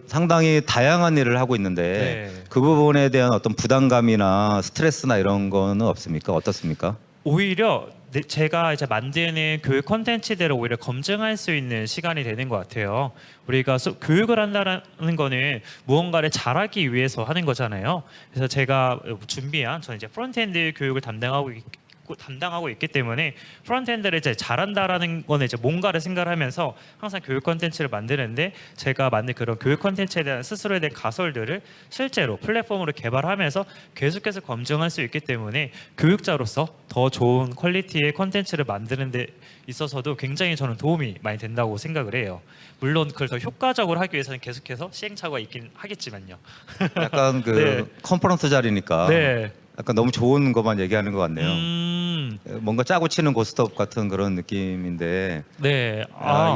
상당히 다양한 일을 하고 있는데 네. 그 부분에 대한 어떤 부담감이나 스트레스나 이런 거는 없습니까? 어떻습니까? 오히려 제가 이제 만드는 교육 콘텐츠들을 오히려 검증할 수 있는 시간이 되는 것 같아요. 우리가 교육을 한다는 거는 무언가를 잘하기 위해서 하는 거잖아요. 그래서 제가 준비한 저는 이제 프론트엔드 교육을 담당하고 있기 때문에 프론트엔드를 이제 잘한다라는 거는 이제 뭔가를 생각하면서 항상 교육 콘텐츠를 만드는데 제가 만든 그런 교육 콘텐츠에 대한 스스로에 대한 가설들을 실제로 플랫폼으로 개발하면서 계속해서 검증할 수 있기 때문에 교육자로서 더 좋은 퀄리티의 콘텐츠를 만드는 데 있어서도 굉장히 저는 도움이 많이 된다고 생각을 해요. 물론 그걸 더 효과적으로 하기 위해서는 계속해서 시행착오가 있긴 하겠지만요. 약간 네. 컨퍼런스 자리니까 네. 약간 너무 좋은 것만 얘기하는 것 같네요. 뭔가 짜고 치는 고스톱 같은 그런 느낌인데 네.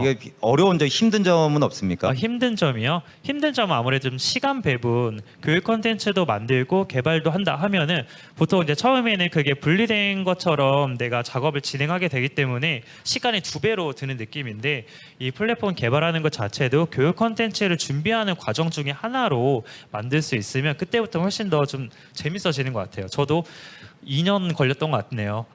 이게 어려운 점, 힘든 점은 없습니까? 힘든 점이요? 힘든 점은 아무래도 좀 시간 배분, 교육 콘텐츠도 만들고 개발도 한다 하면은 보통 이제 처음에는 그게 분리된 것처럼 내가 작업을 진행하게 되기 때문에 시간이 2배로 드는 느낌인데 이 플랫폼 개발하는 것 자체도 교육 콘텐츠를 준비하는 과정 중에 하나로 만들 수 있으면 그때부터 훨씬 더 좀 재밌어지는 것 같아요. 저도 2년 걸렸던 것 같네요.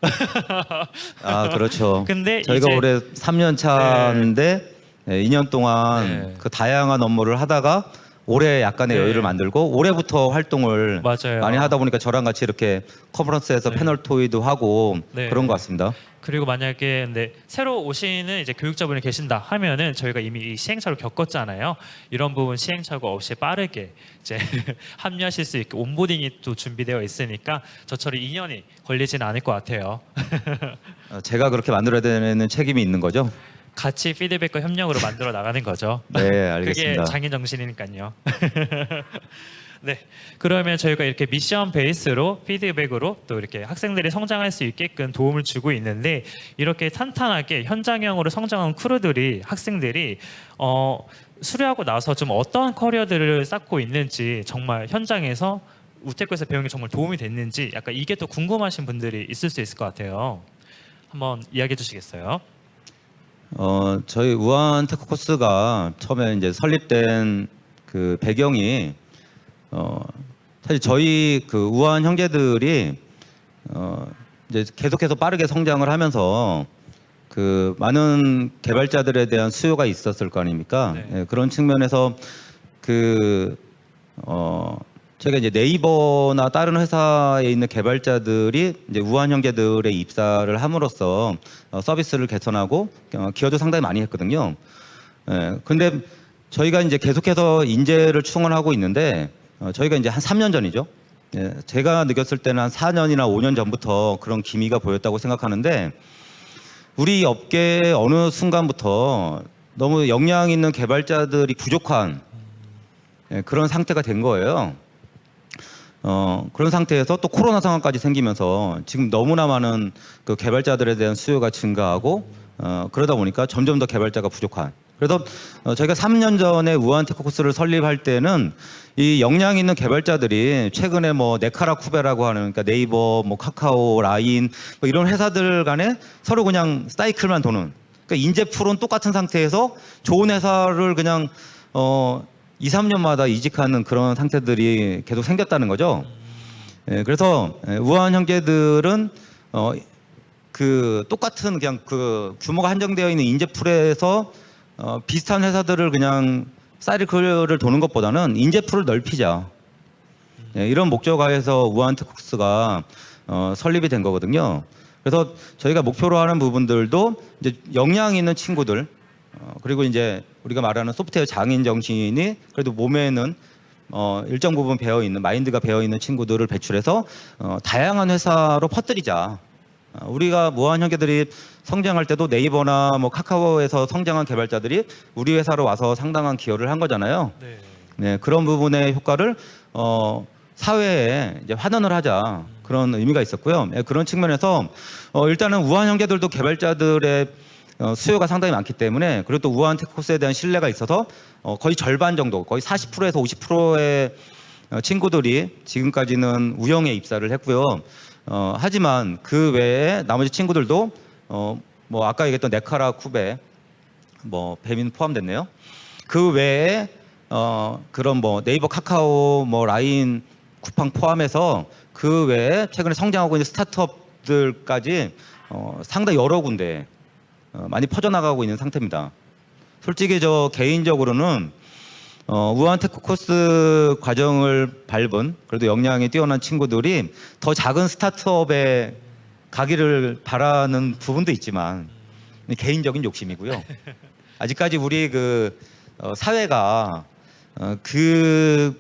그렇죠. 근데 저희가 이제 올해 3년 차인데 2년 동안 네. 그 다양한 업무를 하다가 올해 약간의 네. 여유를 만들고 올해부터 활동을 맞아요. 많이 하다 보니까 저랑 같이 이렇게 컨퍼런스에서 네. 패널 토의도 하고 네. 그런 것 같습니다. 그리고 만약에 근데 새로 오시는 이제 교육자분이 계신다 하면은 저희가 이미 이 시행착오를 겪었잖아요. 이런 부분 시행착오 없이 빠르게 이제 합류하실 수 있게 온보딩이 또 준비되어 있으니까 저처럼 2년이 걸리진 않을 것 같아요. 제가 그렇게 만들어야 되는 책임이 있는 거죠? 같이 피드백과 협력으로 만들어 나가는 거죠. 네, 알겠습니다. 그게 장인 정신이니까요. 네, 그러면 저희가 이렇게 미션 베이스로 피드백으로 또 이렇게 학생들이 성장할 수 있게끔 도움을 주고 있는데 이렇게 탄탄하게 현장형으로 성장한 크루들이 학생들이 수료하고 나서 좀 어떤 커리어들을 쌓고 있는지 정말 현장에서 우테크에서 배운 게 정말 도움이 됐는지 약간 이게 또 궁금하신 분들이 있을 수 있을 것 같아요. 한번 이야기해 주시겠어요? 저희 우한 테크 코스가 처음에 이제 설립된 그 배경이 사실 저희 그 우한 형제들이 이제 계속해서 빠르게 성장을 하면서 그 많은 개발자들에 대한 수요가 있었을 거 아닙니까? 네. 예, 그런 측면에서 제가 이제 네이버나 다른 회사에 있는 개발자들이 이제 우한 형제들의 입사를 함으로써 서비스를 개선하고 기여도 상당히 많이 했거든요. 근데 저희가 이제 계속해서 인재를 충원하고 있는데 저희가 이제 한 3년 전이죠. 예, 제가 느꼈을 때는 한 4년이나 5년 전부터 그런 기미가 보였다고 생각하는데 우리 업계의 어느 순간부터 너무 역량 있는 개발자들이 부족한 그런 상태가 된 거예요. 그런 상태에서 또 코로나 상황까지 생기면서 지금 너무나 많은 그 개발자들에 대한 수요가 증가하고 그러다 보니까 점점 더 개발자가 부족한. 그래서 저희가 3년 전에 우한 테크 코스를 설립할 때는 이 역량 있는 개발자들이 최근에 뭐 네카라쿠베라고 하는 그러니까 네이버, 뭐 카카오, 라인 뭐 이런 회사들 간에 서로 그냥 사이클만 도는. 그러니까 인재 풀은 똑같은 상태에서 좋은 회사를 그냥 2, 3년마다 이직하는 그런 상태들이 계속 생겼다는 거죠. 그래서 우한 형제들은 그 똑같은 그냥 그 규모가 한정되어 있는 인재풀에서 비슷한 회사들을 그냥 사이클을 도는 것보다는 인재풀을 넓히자. 예, 이런 목적하에서 우한테크코스가 설립이 된 거거든요. 그래서 저희가 목표로 하는 부분들도 이제 역량 있는 친구들, 그리고 이제 우리가 말하는 소프트웨어 장인 정신이 그래도 몸에는 일정 부분 배어 있는 마인드가 배어 있는 친구들을 배출해서 다양한 회사로 퍼뜨리자. 우리가 무한 형제들이 성장할 때도 네이버나 뭐 카카오에서 성장한 개발자들이 우리 회사로 와서 상당한 기여를 한 거잖아요. 네. 네, 그런 부분의 효과를 사회에 이제 환원을 하자 그런 의미가 있었고요. 예, 그런 측면에서 일단은 우한 형제들도 개발자들의 수요가 상당히 많기 때문에 그리고 또 우한 테크코스에 대한 신뢰가 있어서 거의 절반 정도, 거의 40%에서 50%의 친구들이 지금까지는 우영에 입사를 했고요. 하지만 그 외에 나머지 친구들도 뭐 아까 얘기했던 네카라, 쿠베, 뭐 배민 포함됐네요. 그 외에 그런 뭐 네이버, 카카오, 뭐 라인, 쿠팡 포함해서 그 외에 최근에 성장하고 있는 스타트업들까지 상당히 여러 군데 많이 퍼져나가고 있는 상태입니다. 솔직히 저 개인적으로는 우한테크코스 과정을 밟은 그래도 역량이 뛰어난 친구들이 더 작은 스타트업에 가기를 바라는 부분도 있지만 개인적인 욕심이고요. 아직까지 우리 그 사회가 그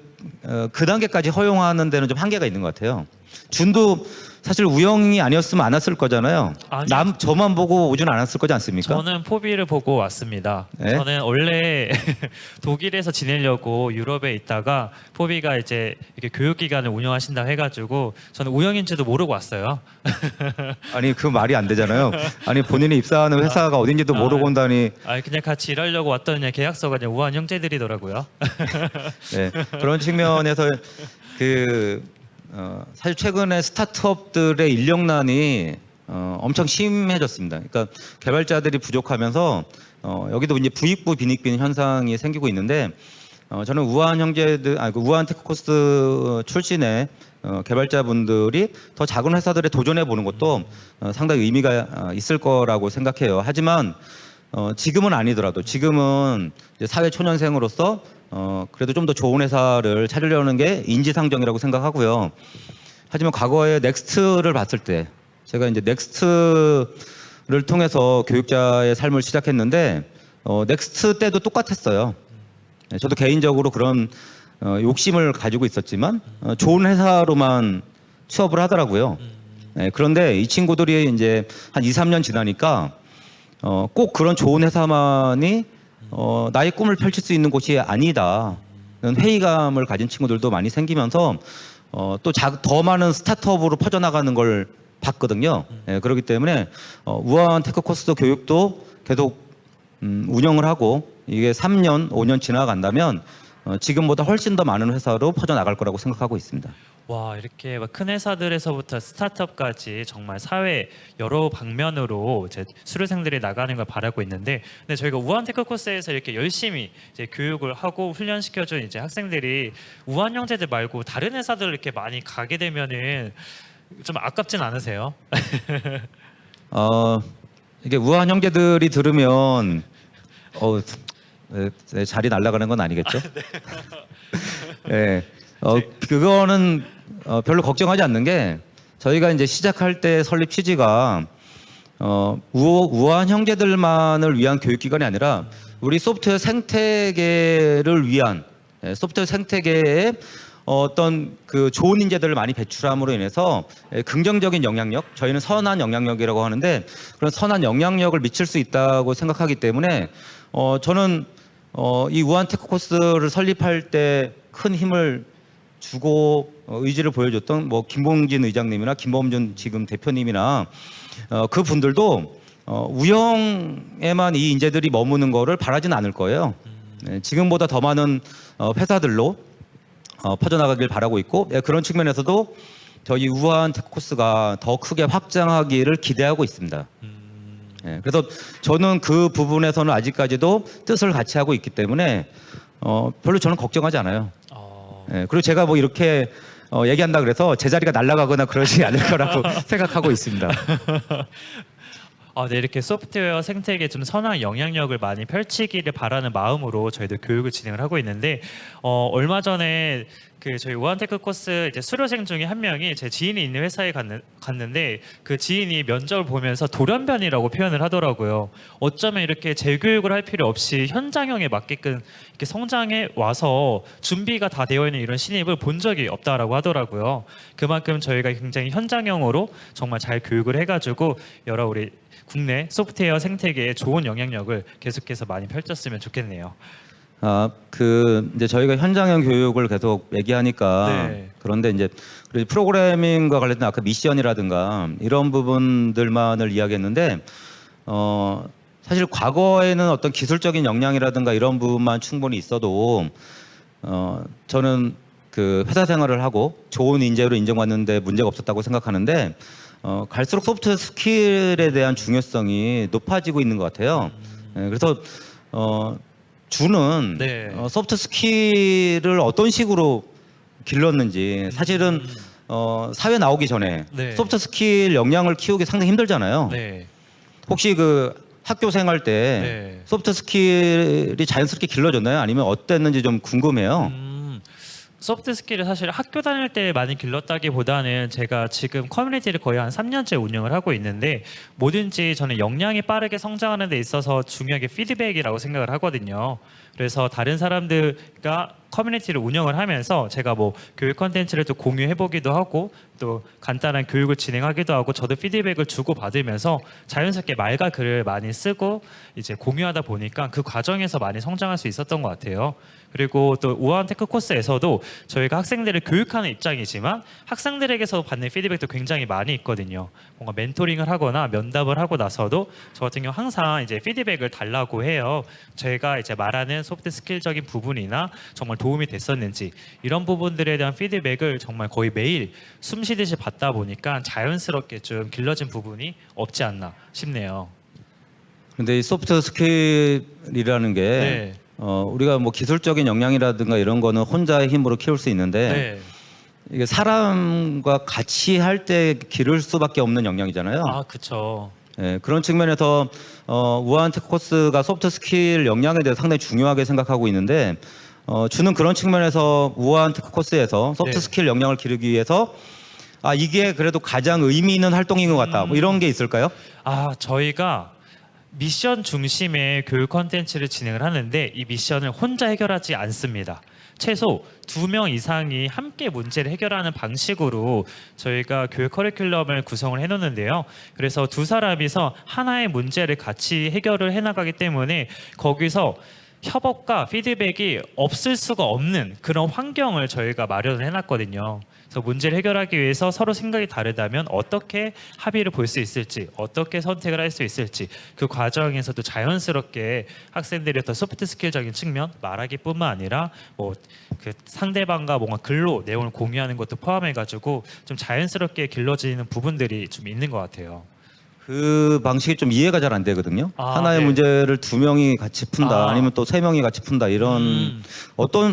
단계까지 허용하는 데는 좀 한계가 있는 것 같아요. 준도 사실 우영이 아니었으면 안 왔을 거잖아요. 아니요. 저만 보고 오진 않았을 거지 않습니까? 저는 포비를 보고 왔습니다. 네? 저는 원래 독일에서 지내려고 유럽에 있다가 포비가 이제 이렇게 교육기관을 운영하신다 해가지고 저는 우영인지도 모르고 왔어요. 아니 그 말이 안 되잖아요. 아니 본인이 입사하는 회사가 어딘지도 모르고 온다니. 그냥 같이 일하려고 왔더니 계약서가 그냥 우한 형제들이더라고요. 네, 그런 측면에서 사실 최근에 스타트업들의 인력난이 엄청 심해졌습니다. 그러니까 개발자들이 부족하면서 여기도 이제 부익부 빈익빈 현상이 생기고 있는데 저는 우한 형제들, 우한 테크코스 출신의 개발자분들이 더 작은 회사들에 도전해 보는 것도 상당히 의미가 있을 거라고 생각해요. 하지만 지금은 아니더라도 지금은 이제 사회 초년생으로서 그래도 좀 더 좋은 회사를 찾으려는 게 인지상정이라고 생각하고요. 하지만 과거에 넥스트를 봤을 때 제가 이제 넥스트를 통해서 교육자의 삶을 시작했는데 넥스트 때도 똑같았어요. 네, 저도 개인적으로 그런 욕심을 가지고 있었지만 좋은 회사로만 취업을 하더라고요. 네, 그런데 이 친구들이 이제 한 2, 3년 지나니까 꼭 그런 좋은 회사만이 나의 꿈을 펼칠 수 있는 곳이 아니다. 회의감을 가진 친구들도 많이 생기면서 또 더 많은 스타트업으로 퍼져나가는 걸 봤거든요. 예, 그렇기 때문에 우한 테크코스 교육도 계속 운영을 하고 이게 3년, 5년 지나간다면 지금보다 훨씬 더 많은 회사로 퍼져나갈 거라고 생각하고 있습니다. 와, 이렇게 막큰 회사들에서부터 스타트업까지 정말 사회 여러 방면으로 이제 수료생들이 나가는 걸 바라고 있는데, 근데 저희가 우한 테크코스에서 이렇게 열심히 이제 교육을 하고 훈련시켜준 이제 학생들이 우한 형제들 말고 다른 회사들 이렇게 많이 가게 되면은 좀 아깝진 않으세요? 이게 우한 형제들이 들으면 네, 자리 날아가는 건 아니겠죠? 네. 그거는 별로 걱정하지 않는 게 저희가 이제 시작할 때 설립 취지가 우한 형제들만을 위한 교육기관이 아니라 우리 소프트웨어 생태계를 위한 소프트웨어 생태계에 어떤 그 좋은 인재들을 많이 배출함으로 인해서 긍정적인 영향력, 저희는 선한 영향력이라고 하는데 그런 선한 영향력을 미칠 수 있다고 생각하기 때문에 저는 이 우한 테크코스를 설립할 때 큰 힘을 주고 의지를 보여줬던 뭐 김봉진 의장님이나 김범준 지금 대표님이나 그 분들도 우영에만 이 인재들이 머무는 거를 바라지는 않을 거예요. 지금보다 더 많은 회사들로 퍼져나가길 바라고 있고 그런 측면에서도 저희 우한 테크코스가 더 크게 확장하기를 기대하고 있습니다. 그래서 저는 그 부분에서는 아직까지도 뜻을 같이 하고 있기 때문에 별로 저는 걱정하지 않아요. 그리고 제가 뭐 이렇게 얘기한다 그래서 제 자리가 날아가거나 그러지 않을 거라고 생각하고 있습니다. 네, 이렇게 소프트웨어 생태계에 좀 선한 영향력을 많이 펼치기를 바라는 마음으로 저희도 교육을 진행을 하고 있는데 얼마 전에 저희 우한테크 코스 이제 수료생 중에 한 명이 제 지인이 있는 회사에 갔는데 그 지인이 면접을 보면서 돌연변이라고 표현을 하더라고요. 어쩌면 이렇게 재교육을 할 필요 없이 현장형에 맞게끔 이렇게 성장해 와서 준비가 다 되어 있는 이런 신입을 본 적이 없다라고 하더라고요. 그만큼 저희가 굉장히 현장형으로 정말 잘 교육을 해가지고 여러 우리 국내 소프트웨어 생태계에 좋은 영향력을 계속해서 많이 펼쳤으면 좋겠네요. 이제 저희가 현장형 교육을 계속 얘기하니까 네. 그런데 이제 프로그래밍과 관련된 아까 미션이라든가 이런 부분들만을 이야기했는데 사실 과거에는 어떤 기술적인 역량이라든가 이런 부분만 충분히 있어도 저는 그 회사 생활을 하고 좋은 인재로 인정받는데 문제가 없었다고 생각하는데 갈수록 소프트 스킬에 대한 중요성이 높아지고 있는 것 같아요. 그래서 주는 네. 소프트 스킬을 어떤 식으로 길렀는지 사실은 사회 나오기 전에 네. 소프트 스킬 역량을 키우기 상당히 힘들잖아요. 네. 혹시 그 학교 생활 때 네. 소프트 스킬이 자연스럽게 길러졌나요? 아니면 어땠는지 좀 궁금해요. 소프트 스킬을 사실 학교 다닐 때 많이 길렀다기보다는 제가 지금 커뮤니티를 거의 한 3년째 운영을 하고 있는데 뭐든지 저는 역량이 빠르게 성장하는 데 있어서 중요하게 피드백이라고 생각을 하거든요. 그래서 다른 사람들과 커뮤니티를 운영을 하면서 제가 뭐 교육 컨텐츠를 또 공유해 보기도 하고 또 간단한 교육을 진행하기도 하고 저도 피드백을 주고 받으면서 자연스럽게 말과 글을 많이 쓰고 이제 공유하다 보니까 그 과정에서 많이 성장할 수 있었던 것 같아요. 그리고 또 우한테크 코스에서도 저희가 학생들을 교육하는 입장이지만 학생들에게서 받는 피드백도 굉장히 많이 있거든요. 뭔가 멘토링을 하거나 면담을 하고 나서도 저 같은 경우 항상 이제 피드백을 달라고 해요. 제가 이제 말하는 소프트 스킬적인 부분이나 정말 도움이 됐었는지 이런 부분들에 대한 피드백을 정말 거의 매일 숨 쉬듯이 받다 보니까 자연스럽게 좀 길러진 부분이 없지 않나 싶네요. 근데 이 소프트 스킬이라는 게 네. 우리가 뭐 기술적인 역량이라든가 이런 거는 혼자의 힘으로 키울 수 있는데 네. 이게 사람과 같이 할 때 기를 수밖에 없는 역량이잖아요. 그쵸. 예, 그런 측면에서 우한테크 코스가 소프트 스킬 역량에 대해서 상당히 중요하게 생각하고 있는데 주는 그런 측면에서 우한테크 코스에서 소프트 네. 스킬 역량을 기르기 위해서 이게 그래도 가장 의미 있는 활동인 것 같다. 뭐 이런 게 있을까요? 저희가 미션 중심의 교육 컨텐츠를 진행을 하는데 이 미션을 혼자 해결하지 않습니다. 최소 2명 이상이 함께 문제를 해결하는 방식으로 저희가 교육 커리큘럼을 구성을 해놓는데요. 그래서 두 사람이서 하나의 문제를 같이 해결을 해나가기 때문에 거기서 협업과 피드백이 없을 수가 없는 그런 환경을 저희가 마련을 해놨거든요. 그래서 문제를 해결하기 위해서 서로 생각이 다르다면 어떻게 합의를 볼 수 있을지, 어떻게 선택을 할 수 있을지 그 과정에서도 자연스럽게 학생들이 어떤 소프트 스킬적인 측면, 말하기뿐만 아니라 뭐 그 상대방과 뭔가 글로 내용을 공유하는 것도 포함해가지고 좀 자연스럽게 길러지는 부분들이 좀 있는 것 같아요. 그 방식이 좀 이해가 잘 안 되거든요. 하나의 네. 문제를 2명이 같이 푼다, 아니면 또 3명이 같이 푼다 이런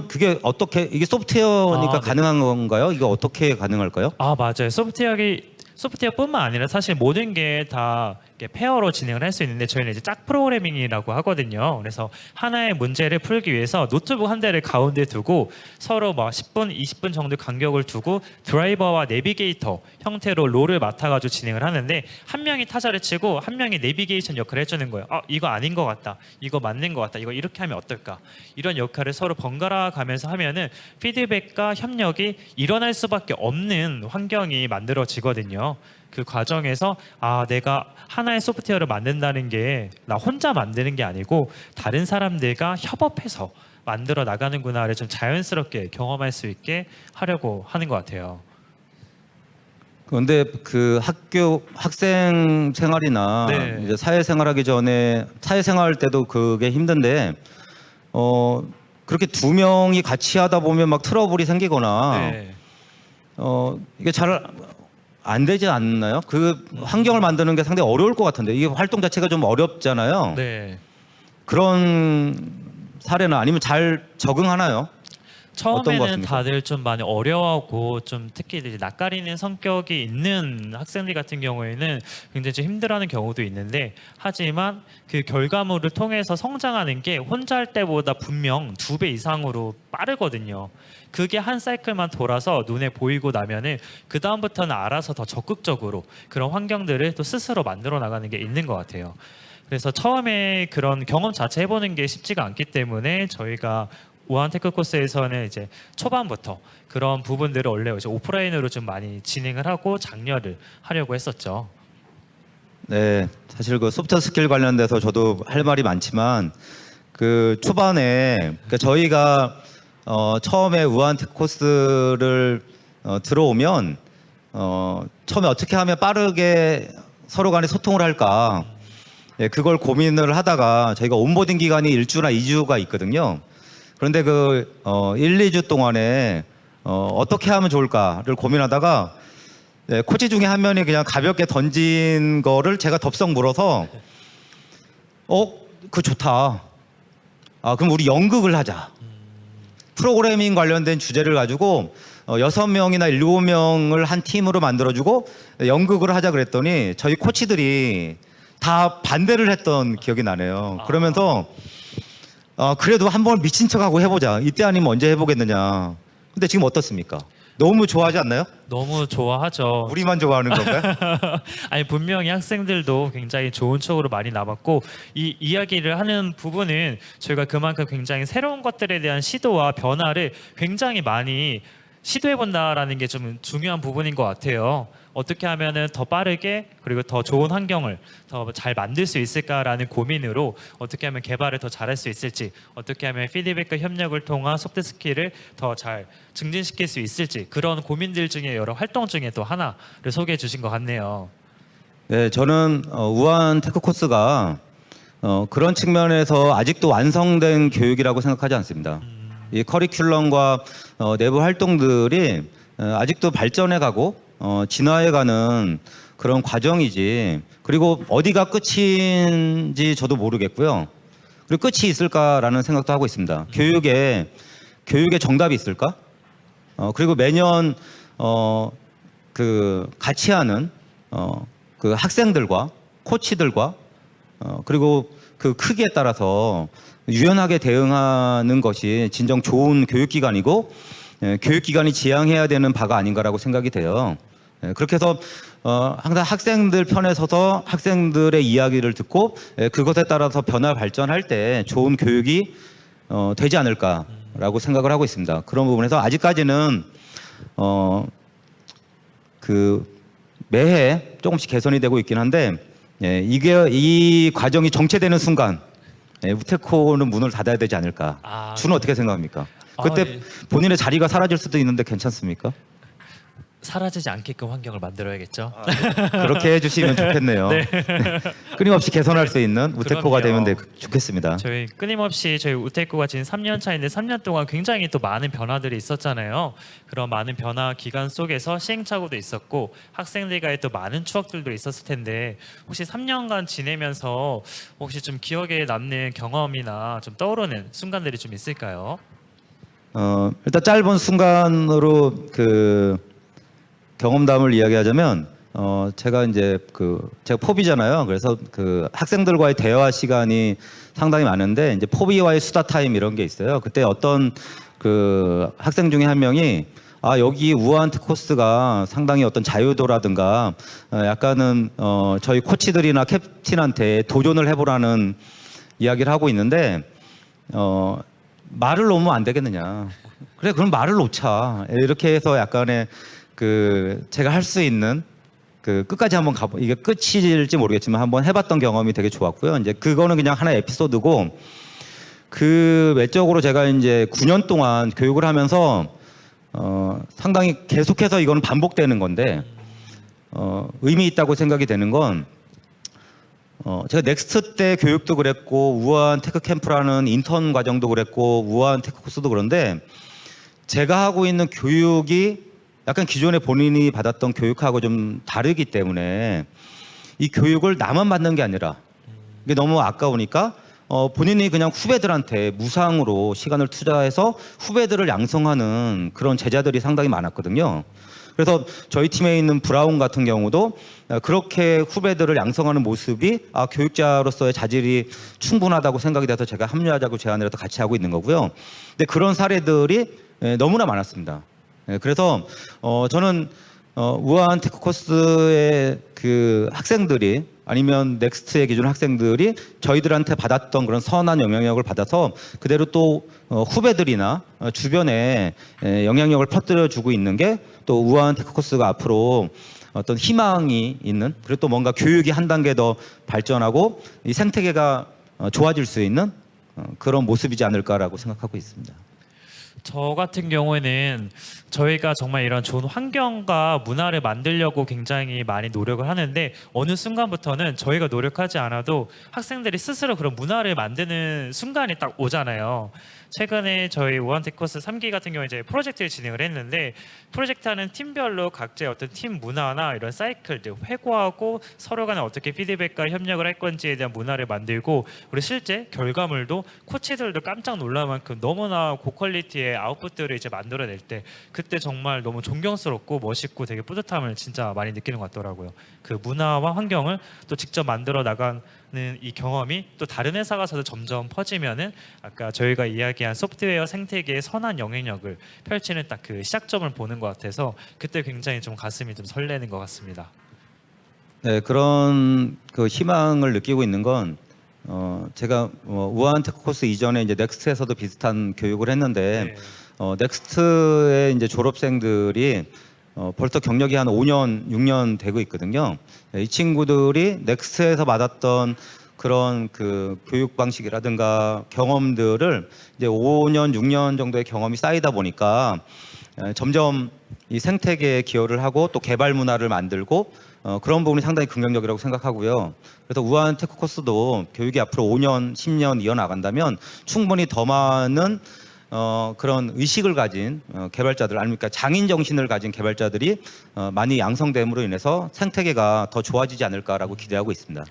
그게 어떻게 이게 소프트웨어니까 네. 가능한 건가요? 이거 어떻게 가능할까요? 맞아요. 소프트웨어뿐만 아니라 사실 모든 게 다 페어로 진행을 할 수 있는데 저희는 이제 짝 프로그래밍이라고 하거든요. 그래서 하나의 문제를 풀기 위해서 노트북 한 대를 가운데 두고 서로 막 10분, 20분 정도 간격을 두고 드라이버와 내비게이터 형태로 롤을 맡아가지고 진행을 하는데 한 명이 타자를 치고 한 명이 내비게이션 역할을 해주는 거예요. 이거 아닌 것 같다. 이거 맞는 것 같다. 이거 이렇게 하면 어떨까? 이런 역할을 서로 번갈아 가면서 하면은 피드백과 협력이 일어날 수밖에 없는 환경이 만들어지거든요. 그 과정에서 내가 하나의 소프트웨어를 만든다는 게 나 혼자 만드는 게 아니고 다른 사람들과 협업해서 만들어 나가는구나를 좀 자연스럽게 경험할 수 있게 하려고 하는 것 같아요. 그런데 그 학생 생활이나 네. 이제 사회 생활하기 전에 사회 생활 때도 그게 힘든데 그렇게 2명이 같이 하다 보면 막 트러블이 생기거나 네. 이게 잘 안 되지 않나요? 그 환경을 만드는 게 상당히 어려울 것 같은데 이게 활동 자체가 좀 어렵잖아요. 네. 그런 사례나 아니면 잘 적응하나요? 어떤 것 처음에는 같습니까? 다들 좀 많이 어려워하고 좀 특히 이제 낯가리는 성격이 있는 학생들 같은 경우에는 굉장히 좀 힘들어하는 경우도 있는데, 하지만 그 결과물을 통해서 성장하는 게 혼자 할 때보다 분명 2배 이상으로 빠르거든요. 그게 한 사이클만 돌아서 눈에 보이고 나면은 그 다음부터는 알아서 더 적극적으로 그런 환경들을 또 스스로 만들어 나가는 게 있는 것 같아요. 그래서 처음에 그런 경험 자체 해보는 게 쉽지가 않기 때문에 저희가 우한 테크 코스에서는 이제 초반부터 그런 부분들을 원래 이제 오프라인으로 좀 많이 진행을 하고 장려를 하려고 했었죠. 네, 사실 그 소프트 스킬 관련돼서 저도 할 말이 많지만 그 초반에 그러니까 저희가 처음에 우한 테크 코스를 들어오면 처음에 어떻게 하면 빠르게 서로 간에 소통을 할까, 예, 그걸 고민을 하다가 저희가 온보딩 기간이 1주나 2주가 있거든요. 그런데 그 1, 2주 동안에 어떻게 하면 좋을까를 고민하다가, 예, 코치 중에 한 명이 그냥 가볍게 던진 거를 제가 덥석 물어서 그거 좋다. 아, 그럼 우리 연극을 하자. 프로그래밍 관련된 주제를 가지고 6명이나 7명을 한 팀으로 만들어주고 연극을 하자 그랬더니 저희 코치들이 다 반대를 했던 기억이 나네요. 그러면서 그래도 한번 미친 척하고 해보자. 이때 아니면 언제 해보겠느냐. 근데 지금 어떻습니까? 너무 좋아하지 않나요? 너무 좋아하죠. 우리만 좋아하는 건가요? 아니 분명히 학생들도 굉장히 좋은 추억으로 많이 남았고, 이 이야기를 하는 부분은 저희가 그만큼 굉장히 새로운 것들에 대한 시도와 변화를 굉장히 많이 시도해 본다라는 게 좀 중요한 부분인 것 같아요. 어떻게 하면은 더 빠르게 그리고 더 좋은 환경을 더 잘 만들 수 있을까라는 고민으로 어떻게 하면 개발을 더 잘할 수 있을지, 어떻게 하면 피드백과 협력을 통한 소프트 스킬을 더 잘 증진시킬 수 있을지, 그런 고민들 중에 여러 활동 중에 또 하나를 소개해 주신 것 같네요. 네, 저는 우한 테크 코스가 그런 측면에서 아직도 완성된 교육이라고 생각하지 않습니다. 이 커리큘럼과 내부 활동들이 아직도 발전해가고 진화해가는 그런 과정이지. 그리고 어디가 끝인지 저도 모르겠고요. 그리고 끝이 있을까라는 생각도 하고 있습니다. 교육에 정답이 있을까? 그리고 매년 그 같이 하는 그 학생들과 코치들과 그리고 그 크기에 따라서 유연하게 대응하는 것이 진정 좋은 교육기관이고, 교육기관이 지향해야 되는 바가 아닌가라고 생각이 돼요. 그렇게 해서 항상 학생들 편에 서서 학생들의 이야기를 듣고 그것에 따라서 변화 발전할 때 좋은 교육이 되지 않을까라고 생각을 하고 있습니다. 그런 부분에서 아직까지는 그 매해 조금씩 개선이 되고 있긴 한데, 이 과정이 정체되는 순간 우테코는 문을 닫아야 되지 않을까. 주는 어떻게 생각합니까? 그때 예. 본인의 자리가 사라질 수도 있는데 괜찮습니까? 사라지지 않게끔 환경을 만들어야겠죠. 그렇게 해주시면 좋겠네요. 네. 끊임없이 개선할 수 있는 우테코가 그럼요. 되면 좋겠습니다. 저희 끊임없이 저희 우테코가 지금 3년 차인데 3년 동안 굉장히 또 많은 변화들이 있었잖아요. 그런 많은 변화 기간 속에서 시행착오도 있었고 학생들과의 또 많은 추억들도 있었을 텐데, 혹시 3년간 지내면서 혹시 좀 기억에 남는 경험이나 좀 떠오르는 순간들이 좀 있을까요? 일단 짧은 순간으로 그 경험담을 이야기하자면 제가 이제 제가 포비잖아요. 그래서 그 학생들과의 대화 시간이 상당히 많은데 이제 포비와의 수다 타임 이런 게 있어요. 그때 어떤 그 학생 중에 한 명이 여기 우한 코스가 상당히 어떤 자유도라든가 약간은 저희 코치들이나 캡틴한테 도전을 해보라는 이야기를 하고 있는데 말을 놓으면 안 되겠느냐. 그래 그럼 말을 놓자. 이렇게 해서 약간의 제가 할 수 있는 끝까지 한번 이게 끝일지 모르겠지만 한번 해봤던 경험이 되게 좋았고요. 이제 그거는 그냥 하나의 에피소드고, 그 외적으로 제가 이제 9년 동안 교육을 하면서 상당히 계속해서 이거는 반복되는 건데 의미 있다고 생각이 되는 건 제가 넥스트 때 교육도 그랬고 우한 테크 캠프라는 인턴 과정도 그랬고 우한 테크 코스도 그런데 제가 하고 있는 교육이 약간 기존에 본인이 받았던 교육하고 좀 다르기 때문에 이 교육을 나만 받는 게 아니라 이게 너무 아까우니까 본인이 그냥 후배들한테 무상으로 시간을 투자해서 후배들을 양성하는 그런 제자들이 상당히 많았거든요. 그래서 저희 팀에 있는 브라운 같은 경우도 그렇게 후배들을 양성하는 모습이 교육자로서의 자질이 충분하다고 생각이 돼서 제가 합류하자고 제안을 해서 같이 하고 있는 거고요. 근데 그런 사례들이 너무나 많았습니다. 그래서 저는 우한 테크 코스의 그 학생들이 아니면 넥스트의 기준 학생들이 저희들한테 받았던 그런 선한 영향력을 받아서 그대로 또 후배들이나 주변에 영향력을 퍼뜨려주고 있는 게 또 우한 테크 코스가 앞으로 어떤 희망이 있는, 그리고 또 뭔가 교육이 한 단계 더 발전하고 이 생태계가 좋아질 수 있는 그런 모습이지 않을까라고 생각하고 있습니다. 저 같은 경우에는 저희가 정말 이런 좋은 환경과 문화를 만들려고 굉장히 많이 노력을 하는데 어느 순간부터는 저희가 노력하지 않아도 학생들이 스스로 그런 문화를 만드는 순간이 딱 오잖아요. 최근에 저희 우한테크코스 3기 같은 경우에 이제 프로젝트를 진행을 했는데 프로젝트하는 팀별로 각자의 어떤 팀 문화나 이런 사이클들 회고하고 서로 간에 어떻게 피드백과 협력을 할 건지에 대한 문화를 만들고 우리 실제 결과물도 코치들도 깜짝 놀랄 만큼 너무나 고퀄리티의 아웃풋들을 이제 만들어낼 때 그때 정말 너무 존경스럽고 멋있고 되게 뿌듯함을 진짜 많이 느끼는 것 같더라고요. 그 문화와 환경을 또 직접 만들어 나가는 이 경험이 또 다른 회사 가서도 점점 퍼지면은 아까 저희가 이야기한 소프트웨어 생태계의 선한 영향력을 펼치는 딱 그 시작점을 보는 것 같아서 그때 굉장히 좀 가슴이 좀 설레는 것 같습니다. 네, 그런 그 희망을 느끼고 있는 건 제가 우한 테크 코스 이전에 이제 넥스트에서도 비슷한 교육을 했는데 넥스트의 이제 졸업생들이 벌써 경력이 한 5년, 6년 되고 있거든요. 이 친구들이 넥스트에서 받았던 그런 그 교육 방식이라든가 경험들을 이제 5년, 6년 정도의 경험이 쌓이다 보니까 점점 이 생태계에 기여를 하고 또 개발 문화를 만들고 그런 부분이 상당히 긍정적이라고 생각하고요. 그래서 우한 테크 코스도 교육이 앞으로 5년, 10년 이어나간다면 충분히 더 많은 그런 의식을 가진 개발자들 아닙니까 장인 정신을 가진 개발자들이 많이 양성됨으로 인해서 생태계가 더 좋아지지 않을까라고 기대하고 있습니다.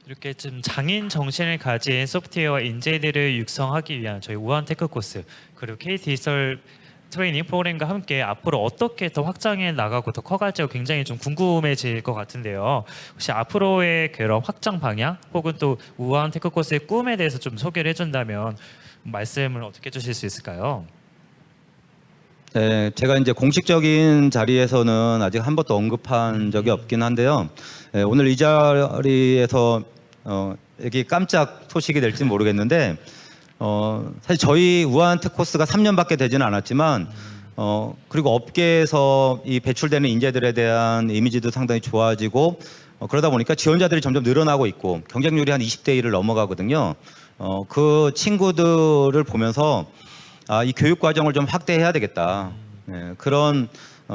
이렇게 좀 장인 정신을 가진 소프트웨어 인재들을 육성하기 위한 저희 우한 테크 코스 그리고 KT 디지털 트레이닝 프로그램과 함께 앞으로 어떻게 더 확장해 나가고 더 커갈지가 굉장히 좀 궁금해질 것 같은데요. 혹시 앞으로의 그런 확장 방향 혹은 또 우한 테크 코스의 꿈에 대해서 좀 소개를 해준다면 말씀을 어떻게 해주실 수 있을까요? 네, 제가 이제 공식적인 자리에서는 아직 한 번도 언급한 적이 없긴 한데요. 오늘 이 자리에서 여기 깜짝 소식이 될지 모르겠는데 사실 저희 우한 테크코스가 3년밖에 되지는 않았지만 그리고 업계에서 이 배출되는 인재들에 대한 이미지도 상당히 좋아지고 그러다 보니까 지원자들이 점점 늘어나고 있고 경쟁률이 한 20대 1을 넘어가거든요. 그 친구들을 보면서 이 교육 과정을 좀 확대해야 되겠다. 그런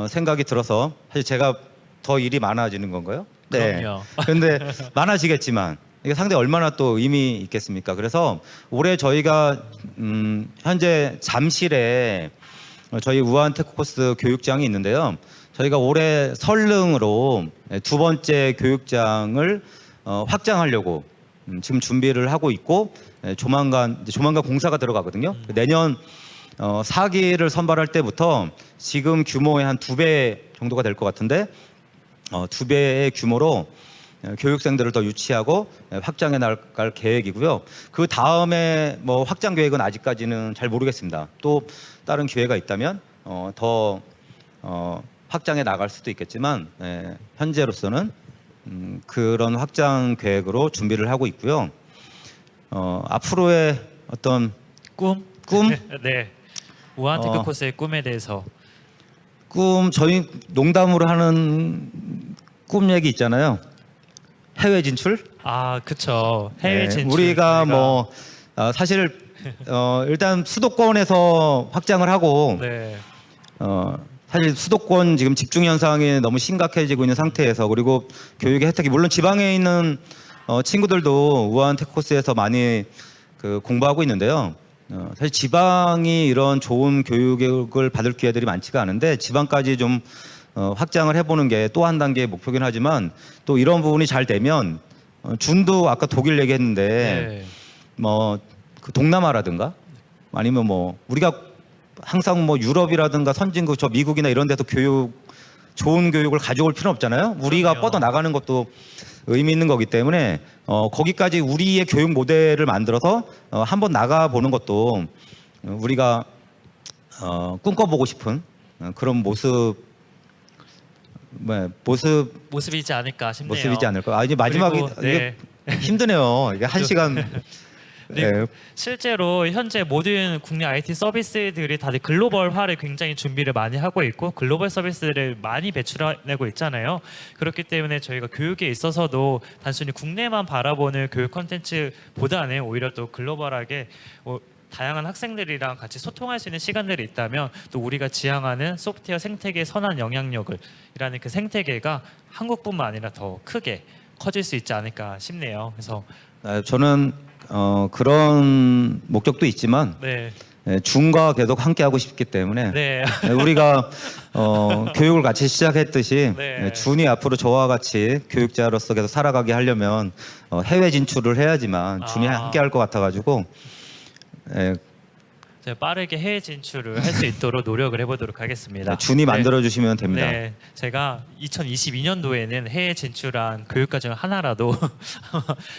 생각이 들어서 사실 제가 더 일이 많아지는 건가요? 그럼요. 근데 많아지겠지만 이게 상당히 얼마나 또 의미 있겠습니까? 그래서 올해 저희가 현재 잠실에 저희 우한 테크 코스 교육장이 있는데요. 저희가 올해 설릉으로 두 번째 교육장을 확장하려고 지금 준비를 하고 있고 조만간 공사가 들어가거든요. 내년 4기를 선발할 때부터 지금 규모의 한 2배 정도가 될 것 같은데 2배의 규모로 교육생들을 더 유치하고 확장해 나갈 계획이고요. 그 다음에 뭐 확장 계획은 아직까지는 잘 모르겠습니다. 또 다른 기회가 있다면 더 확장해 나갈 수도 있겠지만 현재로서는 그런 확장 계획으로 준비를 하고 있고요. 앞으로의 어떤 꿈? 꿈? 네. 우한 테크 코스의 꿈에 대해서 저희 농담으로 하는 꿈 얘기 있잖아요. 해외 진출? 그쵸. 해외 진출. 우리가 뭐 사실 일단 수도권에서 확장을 하고 네. 사실 수도권 지금 집중 현상이 너무 심각해지고 있는 상태에서 그리고 교육의 혜택이 물론 지방에 있는 친구들도 우한 테크코스에서 많이 공부하고 있는데요. 사실 지방이 이런 좋은 교육을 받을 기회들이 많지가 않은데 지방까지 좀 확장을 해보는 게 또 한 단계의 목표긴 하지만 또 이런 부분이 잘 되면 준도 아까 독일 얘기했는데 뭐 그 동남아라든가 아니면 뭐 우리가 항상 뭐 유럽이라든가 선진국 저 미국이나 이런 데서 좋은 교육을 가져올 필요는 없잖아요. 우리가 그럼요. 뻗어 나가는 것도 의미 있는 거기 때문에 거기까지 우리의 교육 모델을 만들어서 한번 나가 보는 것도 우리가 꿈꿔보고 싶은 그런 모습이지 않을까 싶네요. 모습이지 않을까. 아 이제 마지막에 그리고, 네. 이게 힘드네요. 이게 한 시간. 네. 실제로 현재 모든 국내 IT 서비스들이 다들 글로벌화를 굉장히 준비를 많이 하고 있고 글로벌 서비스를 많이 배출해내고 있잖아요. 그렇기 때문에 저희가 교육에 있어서도 단순히 국내만 바라보는 교육 콘텐츠보다는 오히려 또 글로벌하게 다양한 학생들이랑 같이 소통할 수 있는 시간들이 있다면 또 우리가 지향하는 소프트웨어 생태계의 선한 영향력을 이라는 그 생태계가 한국뿐만 아니라 더 크게 커질 수 있지 않을까 싶네요. 그래서 저는 그런 목적도 있지만 네. 준과 계속 함께 하고 싶기 때문에 네. 우리가 교육을 같이 시작했듯이 네. 준이 앞으로 저와 같이 교육자로서 계속 살아가게 하려면 해외 진출을 해야지만 준이 아. 함께 할 것 같아가지고 제가 빠르게 해외 진출을 할 수 있도록 노력을 해보도록 하겠습니다. 준이 네. 만들어 주시면 됩니다. 네, 제가 2022년도에는 해외 진출한 교육과정 하나라도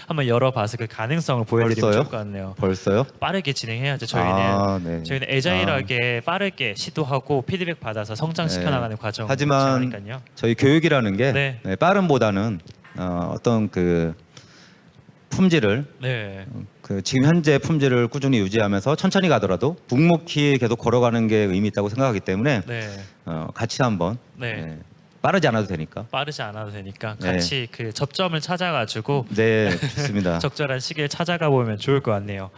한번 열어봐서 그 가능성을 보여드리면 벌써요? 좋을 것 같네요. 벌써요? 빠르게 진행해야죠. 저희는 네. 애자일하게 빠르게 시도하고 피드백 받아서 성장시켜 네. 나가는 과정. 하지만 하니까요. 저희 교육이라는 게 네. 빠름보다는 어떤 그 품질을 네, 그 지금 현재 품질을 꾸준히 유지하면서 천천히 가더라도 묵묵히 계속 걸어가는 게 의미 있다고 생각하기 때문에 네, 같이 한번 네. 빠르지 않아도 되니까 빠르지 않아도 되니까 네. 같이 그 접점을 찾아가지고 네 좋습니다. 적절한 시기를 찾아가 보면 좋을 것 같네요.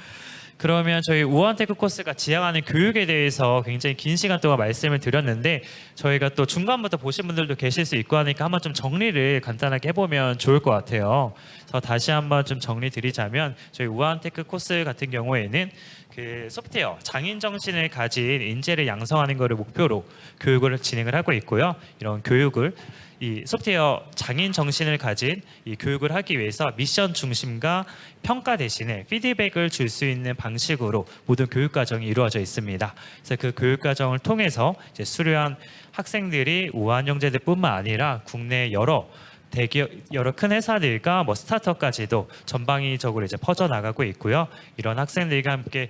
그러면 저희 우한테크 코스가 지향하는 교육에 대해서 굉장히 긴 시간 동안 말씀을 드렸는데 저희가 또 중간부터 보신 분들도 계실 수 있고 하니까 한번 좀 정리를 간단하게 해보면 좋을 것 같아요. 그래서 다시 한번 좀 정리 드리자면 저희 우한테크 코스 같은 경우에는 그 소프트웨어 장인 정신을 가진 인재를 양성하는 것을 목표로 교육을 진행을 하고 있고요. 이런 교육을 이 소프트웨어 장인 정신을 가진 이 교육을 하기 위해서 미션 중심과 평가 대신에 피드백을 줄 수 있는 방식으로 모든 교육 과정이 이루어져 있습니다. 그래서 그 교육 과정을 통해서 이제 수료한 학생들이 우한 형제들뿐만 아니라 국내 여러 대기업 여러 큰 회사들과 뭐 스타트업까지도 전방위적으로 이제 퍼져 나가고 있고요. 이런 학생들과 함께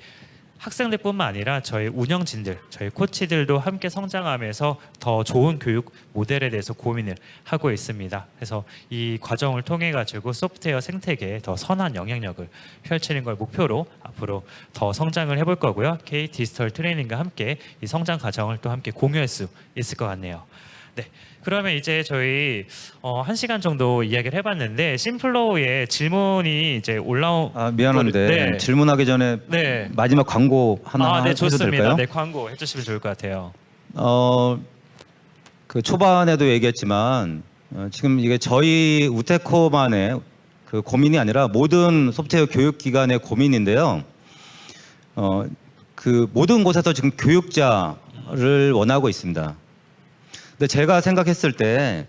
학생들뿐만 아니라 저희 운영진들, 저희 코치들도 함께 성장하면서 더 좋은 교육 모델에 대해서 고민을 하고 있습니다. 그래서 이 과정을 통해 가지고 소프트웨어 생태계에 더 선한 영향력을 펼치는 걸 목표로 앞으로 더 성장을 해볼 거고요. K 디지털 트레이닝과 함께 이 성장 과정을 또 함께 공유할 수 있을 것 같네요. 네. 그러면 이제 저희 1시간 정도 이야기를 해봤는데 심플로우에 질문이 이제 올라온 미안한데 네. 질문하기 전에 네. 마지막 광고 하나 네, 해도 좋습니다. 될까요? 네, 광고 해주시면 좋을 것 같아요. 그 초반에도 얘기했지만 지금 이게 저희 우테코만의 그 고민이 아니라 모든 소프트웨어 교육기관의 고민인데요. 그 모든 곳에서 지금 교육자를 원하고 있습니다. 근데 제가 생각했을 때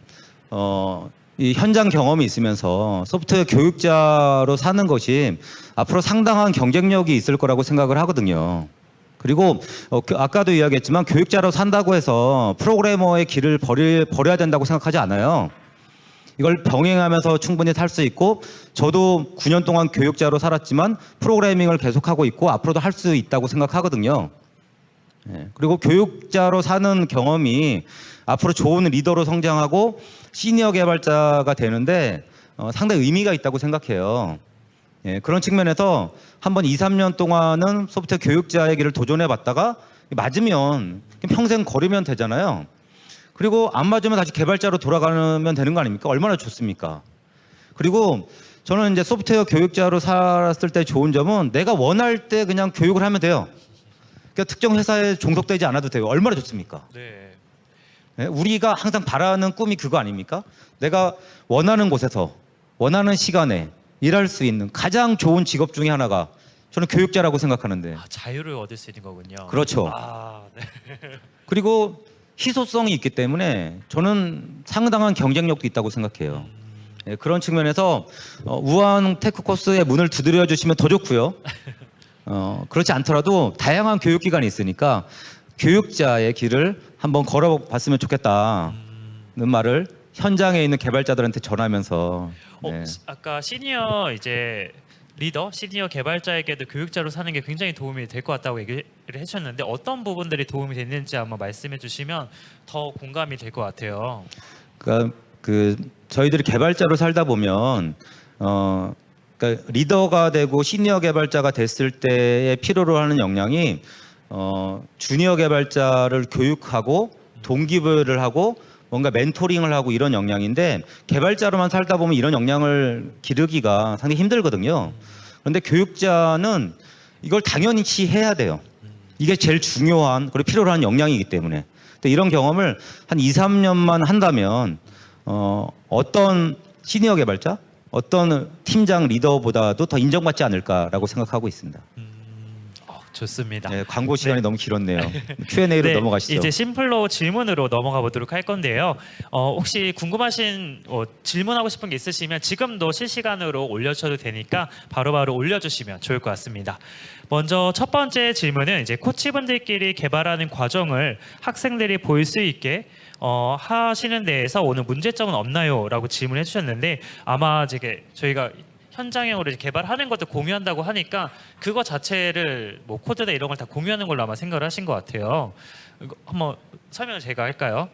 이 현장 경험이 있으면서 소프트웨어 교육자로 사는 것이 앞으로 상당한 경쟁력이 있을 거라고 생각을 하거든요. 그리고 아까도 이야기했지만 교육자로 산다고 해서 프로그래머의 길을 버려야 된다고 생각하지 않아요. 이걸 병행하면서 충분히 살 수 있고 저도 9년 동안 교육자로 살았지만 프로그래밍을 계속하고 있고 앞으로도 할 수 있다고 생각하거든요. 그리고 교육자로 사는 경험이 앞으로 좋은 리더로 성장하고 시니어 개발자가 되는데 상당히 의미가 있다고 생각해요. 그런 측면에서 한번 2, 3년 동안은 소프트웨어 교육자의 길을 도전해 봤다가 맞으면 평생 걸으면 되잖아요. 그리고 안 맞으면 다시 개발자로 돌아가면 되는 거 아닙니까? 얼마나 좋습니까? 그리고 저는 이제 소프트웨어 교육자로 살았을 때 좋은 점은 내가 원할 때 그냥 교육을 하면 돼요. 그러니까 특정 회사에 종속되지 않아도 돼요. 얼마나 좋습니까? 네. 우리가 항상 바라는 꿈이 그거 아닙니까? 내가 원하는 곳에서 원하는 시간에 일할 수 있는 가장 좋은 직업 중에 하나가 저는 교육자라고 생각하는데. 자유를 얻을 수 있는 거군요. 그렇죠. 네. 그리고 희소성이 있기 때문에 저는 상당한 경쟁력도 있다고 생각해요. 예, 그런 측면에서 우한 테크 코스의 문을 두드려 주시면 더 좋고요. 그렇지 않더라도 다양한 교육기관이 있으니까 교육자의 길을 한번 걸어봤으면 좋겠다는 말을 현장에 있는 개발자들한테 전하면서 네. 아까 시니어 이제 리더, 시니어 개발자에게도 교육자로 사는 게 굉장히 도움이 될 것 같다고 얘기를 해주셨는데 어떤 부분들이 도움이 됐는지 한번 말씀해 주시면 더 공감이 될 것 같아요. 그러니까 저희들이 개발자로 살다 보면 그러니까 리더가 되고 시니어 개발자가 됐을 때에 필요로 하는 역량이 주니어 개발자를 교육하고 동기부여를 하고 뭔가 멘토링을 하고 이런 역량인데 개발자로만 살다 보면 이런 역량을 기르기가 상당히 힘들거든요. 그런데 교육자는 이걸 당연히 해야 돼요. 이게 제일 중요한 그리고 필요로 하는 역량이기 때문에. 근데 이런 경험을 한 2, 3년만 한다면 어떤 시니어 개발자, 어떤 팀장 리더보다도 더 인정받지 않을까라고 생각하고 있습니다. 좋습니다. 네, 광고 시간이 너무 길었네요. Q&A로 네, 넘어가시죠. 이제 심플로 질문으로 넘어가 보도록 할 건데요. 혹시 궁금하신 질문하고 싶은 게 있으시면 지금도 실시간으로 올려주셔도 되니까 바로바로 올려주시면 좋을 것 같습니다. 먼저 첫 번째 질문은 이제 코치분들끼리 개발하는 과정을 학생들이 볼 수 있게 하시는 데에서 오늘 문제점은 없나요?라고 질문해 주셨는데 아마 저희가 현장형으로 개발하는 것도 공유한다고 하니까 그거 자체를 뭐 코드나 이런 걸 다 공유하는 걸로 아마 생각을 하신 것 같아요. 이거 한번 설명을 제가 할까요?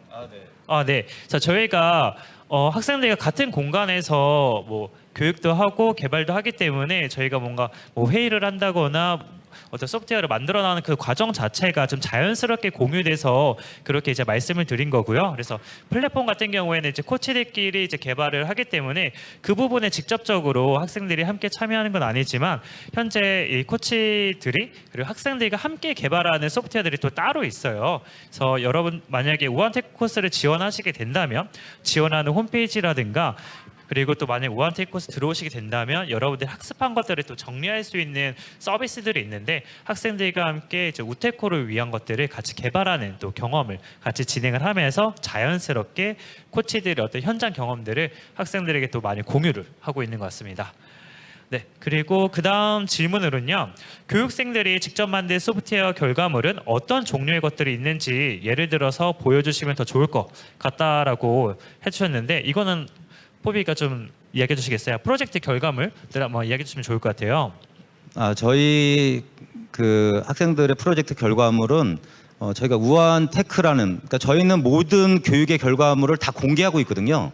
네. 자, 저희가 학생들과 같은 공간에서 뭐 교육도 하고 개발도 하기 때문에 저희가 뭔가 뭐 회의를 한다거나 어떤 소프트웨어를 만들어 나가는 그 과정 자체가 좀 자연스럽게 공유돼서 그렇게 이제 말씀을 드린 거고요. 그래서 플랫폼 같은 경우에는 이제 코치들끼리 이제 개발을 하기 때문에 그 부분에 직접적으로 학생들이 함께 참여하는 건 아니지만 현재 이 코치들이 그리고 학생들과 함께 개발하는 소프트웨어들이 또 따로 있어요. 그래서 여러분 만약에 우한테크 코스를 지원하시게 된다면 지원하는 홈페이지라든가 그리고 또 만약 우한테크 코스 들어오시게 된다면 여러분들이 학습한 것들을 또 정리할 수 있는 서비스들이 있는데 학생들과 함께 이제 우테코를 위한 것들을 같이 개발하는 또 경험을 같이 진행을 하면서 자연스럽게 코치들의 어떤 현장 경험들을 학생들에게 또 많이 공유를 하고 있는 것 같습니다. 네, 그리고 그 다음 질문으로는요. 교육생들이 직접 만든 소프트웨어 결과물은 어떤 종류의 것들이 있는지 예를 들어서 보여주시면 더 좋을 것 같다라고 해주셨는데 이거는 포비가 좀 이야기해 주시겠어요? 프로젝트 결과물들 한번 이야기해 주시면 좋을 것 같아요. 저희 학생들의 프로젝트 결과물은 저희가 우한테크라는 그러니까 저희는 모든 교육의 결과물을 다 공개하고 있거든요.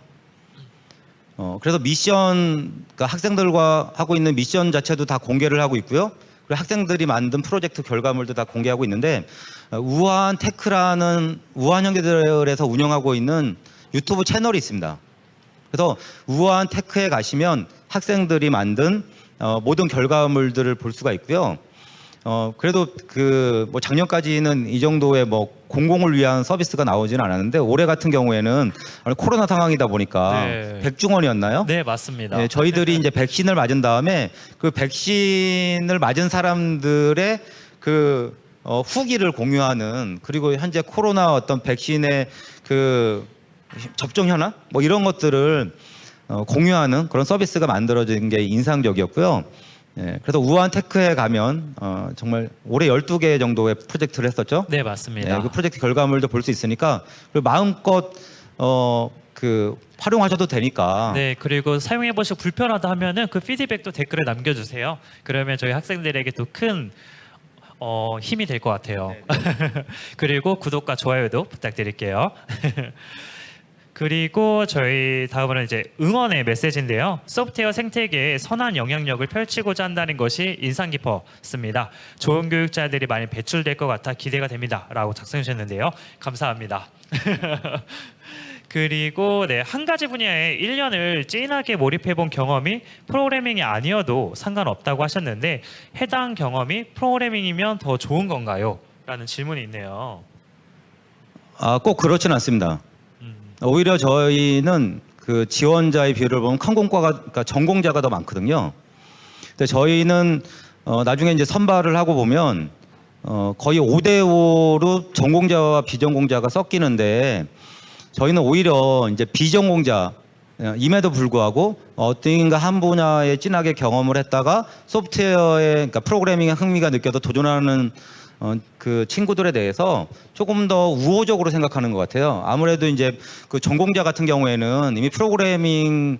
그래서 그러니까 학생들과 하고 있는 미션 자체도 다 공개를 하고 있고요. 그리고 학생들이 만든 프로젝트 결과물도 다 공개하고 있는데 우한테크라는 우한형제들에서 운영하고 있는 유튜브 채널이 있습니다. 그래서 우한테크에 가시면 학생들이 만든 모든 결과물들을 볼 수가 있고요. 그래도 뭐 작년까지는 이 정도의 뭐 공공을 위한 서비스가 나오지는 않았는데 올해 같은 경우에는 코로나 상황이다 보니까 네. 백중원이었나요? 네, 맞습니다. 네, 저희들이 이제 백신을 맞은 다음에 그 백신을 맞은 사람들의 후기를 공유하는 그리고 현재 코로나 어떤 백신의 접종 현황 뭐 이런 것들을 공유하는 그런 서비스가 만들어진 게 인상적이었고요. 예, 그래서 우한테크에 가면 정말 올해 12개 정도의 프로젝트를 했었죠. 네, 맞습니다. 예, 그 프로젝트 결과물도 볼 수 있으니까 마음껏 활용하셔도 되니까. 네, 그리고 사용해 보시고 불편하다 하면은 그 피드백도 댓글에 남겨주세요. 그러면 저희 학생들에게 또 큰 힘이 될 것 같아요. 그리고 구독과 좋아요도 부탁드릴게요. 그리고 저희 다음으로는 이제 응원의 메시지인데요. 소프트웨어 생태계에 선한 영향력을 펼치고자 한다는 것이 인상 깊었습니다. 좋은 교육자들이 많이 배출될 것 같아 기대가 됩니다. 라고 작성해 주셨는데요. 감사합니다. 그리고 한 가지 분야에 1년을 찐하게 몰입해본 경험이 프로그래밍이 아니어도 상관없다고 하셨는데 해당 경험이 프로그래밍이면 더 좋은 건가요? 라는 질문이 있네요. 꼭 그렇지는 않습니다. 오히려 저희는 지원자의 비율을 보면 그러니까 전공자가 더 많거든요. 근데 저희는 나중에 이제 선발을 하고 보면 거의 5대5로 전공자와 비전공자가 섞이는데 저희는 오히려 이제 비전공자 임에도 불구하고 어딘가 한 분야에 진하게 경험을 했다가 소프트웨어에 그러니까 프로그래밍에 흥미가 느껴서 도전하는 그 친구들에 대해서 조금 더 우호적으로 생각하는 것 같아요. 아무래도 이제 그 전공자 같은 경우에는 이미 프로그래밍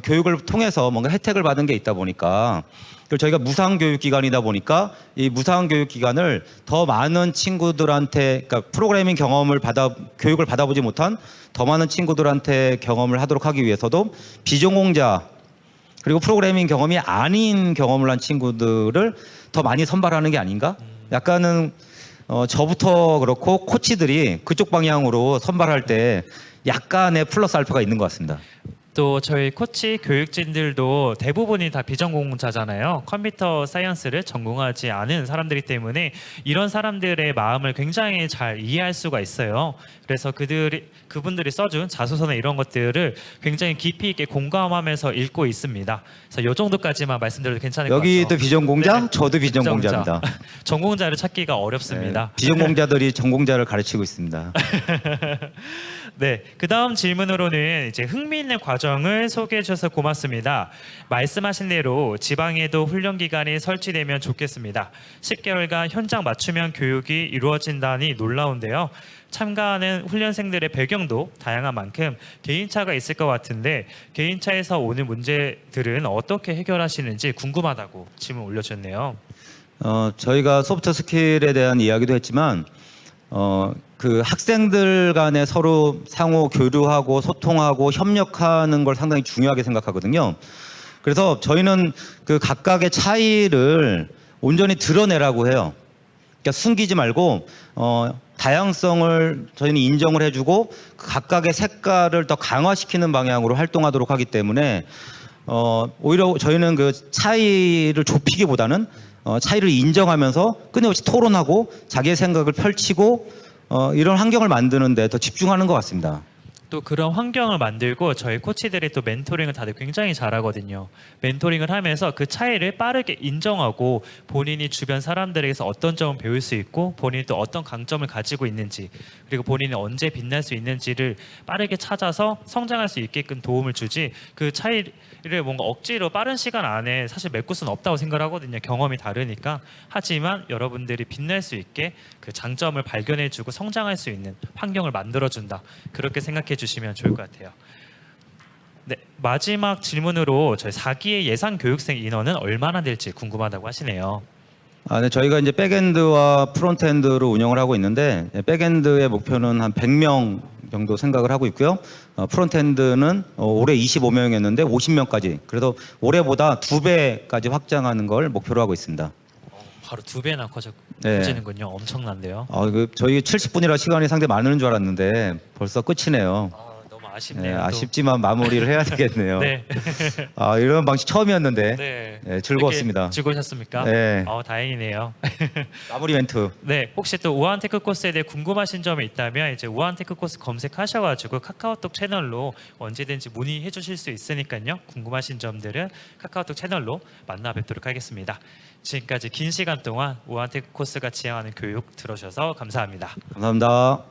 교육을 통해서 뭔가 혜택을 받은 게 있다 보니까 그리고 저희가 무상교육기관이다 보니까 이 무상교육기관을 더 많은 친구들한테 그러니까 프로그래밍 교육을 받아보지 못한 더 많은 친구들한테 경험을 하도록 하기 위해서도 비전공자 그리고 프로그래밍 경험이 아닌 경험을 한 친구들을 더 많이 선발하는 게 아닌가? 약간은 저부터 그렇고 코치들이 그쪽 방향으로 선발할 때 약간의 플러스 알파가 있는 것 같습니다. 또 저희 코치 교육진들도 대부분이 다 비전공자잖아요. 컴퓨터 사이언스를 전공하지 않은 사람들이기 때문에 이런 사람들의 마음을 굉장히 잘 이해할 수가 있어요. 그래서 그분들이 써준 자소서나 이런 것들을 굉장히 깊이 있게 공감하면서 읽고 있습니다. 그래서 이 정도까지만 말씀드려도 괜찮을 것 같아요. 여기도 비전공자, 네. 저도 비전공자입니다. 전공자를 찾기가 어렵습니다. 네, 비전공자들이 전공자를 가르치고 있습니다. 네, 그 다음 질문으로는 이제 흥미있는 과정을 소개해 주셔서 고맙습니다. 말씀하신 대로 지방에도 훈련 기관이 설치되면 좋겠습니다. 10개월간 현장 맞춤형 교육이 이루어진다니 놀라운데요. 참가하는 훈련생들의 배경도 다양한 만큼 개인차가 있을 것 같은데 개인차에서 오는 문제들은 어떻게 해결하시는지 궁금하다고 질문 올려주셨네요. 저희가 소프트 스킬에 대한 이야기도 했지만 그 학생들 간에 서로 상호 교류하고 소통하고 협력하는 걸 상당히 중요하게 생각하거든요. 그래서 저희는 그 각각의 차이를 온전히 드러내라고 해요. 그러니까 숨기지 말고 다양성을 저희는 인정을 해주고 각각의 색깔을 더 강화시키는 방향으로 활동하도록 하기 때문에 오히려 저희는 그 차이를 좁히기보다는 차이를 인정하면서 끊임없이 토론하고 자기의 생각을 펼치고 이런 환경을 만드는 데 더 집중하는 것 같습니다. 또 그런 환경을 만들고 저희 코치들이 또 멘토링을 다들 굉장히 잘하거든요. 멘토링을 하면서 그 차이를 빠르게 인정하고 본인이 주변 사람들에게서 어떤 점을 배울 수 있고 본인이 또 어떤 강점을 가지고 있는지 그리고 본인이 언제 빛날 수 있는지를 빠르게 찾아서 성장할 수 있게끔 도움을 주지 그 차이를 뭔가 억지로 빠른 시간 안에 사실 메꿀 수는 없다고 생각하거든요. 경험이 다르니까. 하지만 여러분들이 빛날 수 있게 그 장점을 발견해주고 성장할 수 있는 환경을 만들어준다. 그렇게 생각해 주시면 좋을 것 같아요. 네, 마지막 질문으로 저희 4기의 예상 교육생 인원은 얼마나 될지 궁금하다고 하시네요. 네, 저희가 이제 백엔드와 프론트엔드로 운영을 하고 있는데 백엔드의 목표는 한 100명 정도 생각을 하고 있고요. 프론트엔드는 올해 25명이었는데 50명까지. 그래서 올해보다 2배까지 확장하는 걸 목표로 하고 있습니다. 바로 2배나 네. 커지는군요. 엄청난데요. 저희 70분이라 시간이 상당히 많은 줄 알았는데 벌써 끝이네요. 너무 네, 아쉽네요. 또. 아쉽지만 마무리를 해야 되겠네요. 네. 이런 방식 처음이었는데 네. 즐거웠습니다. 이렇게 즐거우셨습니까? 네. 다행이네요. 마무리 멘트. 네, 혹시 또 우한테크 코스에 대해 궁금하신 점이 있다면 이제 우한테크 코스 검색하셔가지고 카카오톡 채널로 언제든지 문의해 주실 수 있으니까요. 궁금하신 점들은 카카오톡 채널로 만나 뵙도록 하겠습니다. 지금까지 긴 시간 동안 우한테크 코스가 지향하는 교육 들어주셔서 감사합니다. 감사합니다.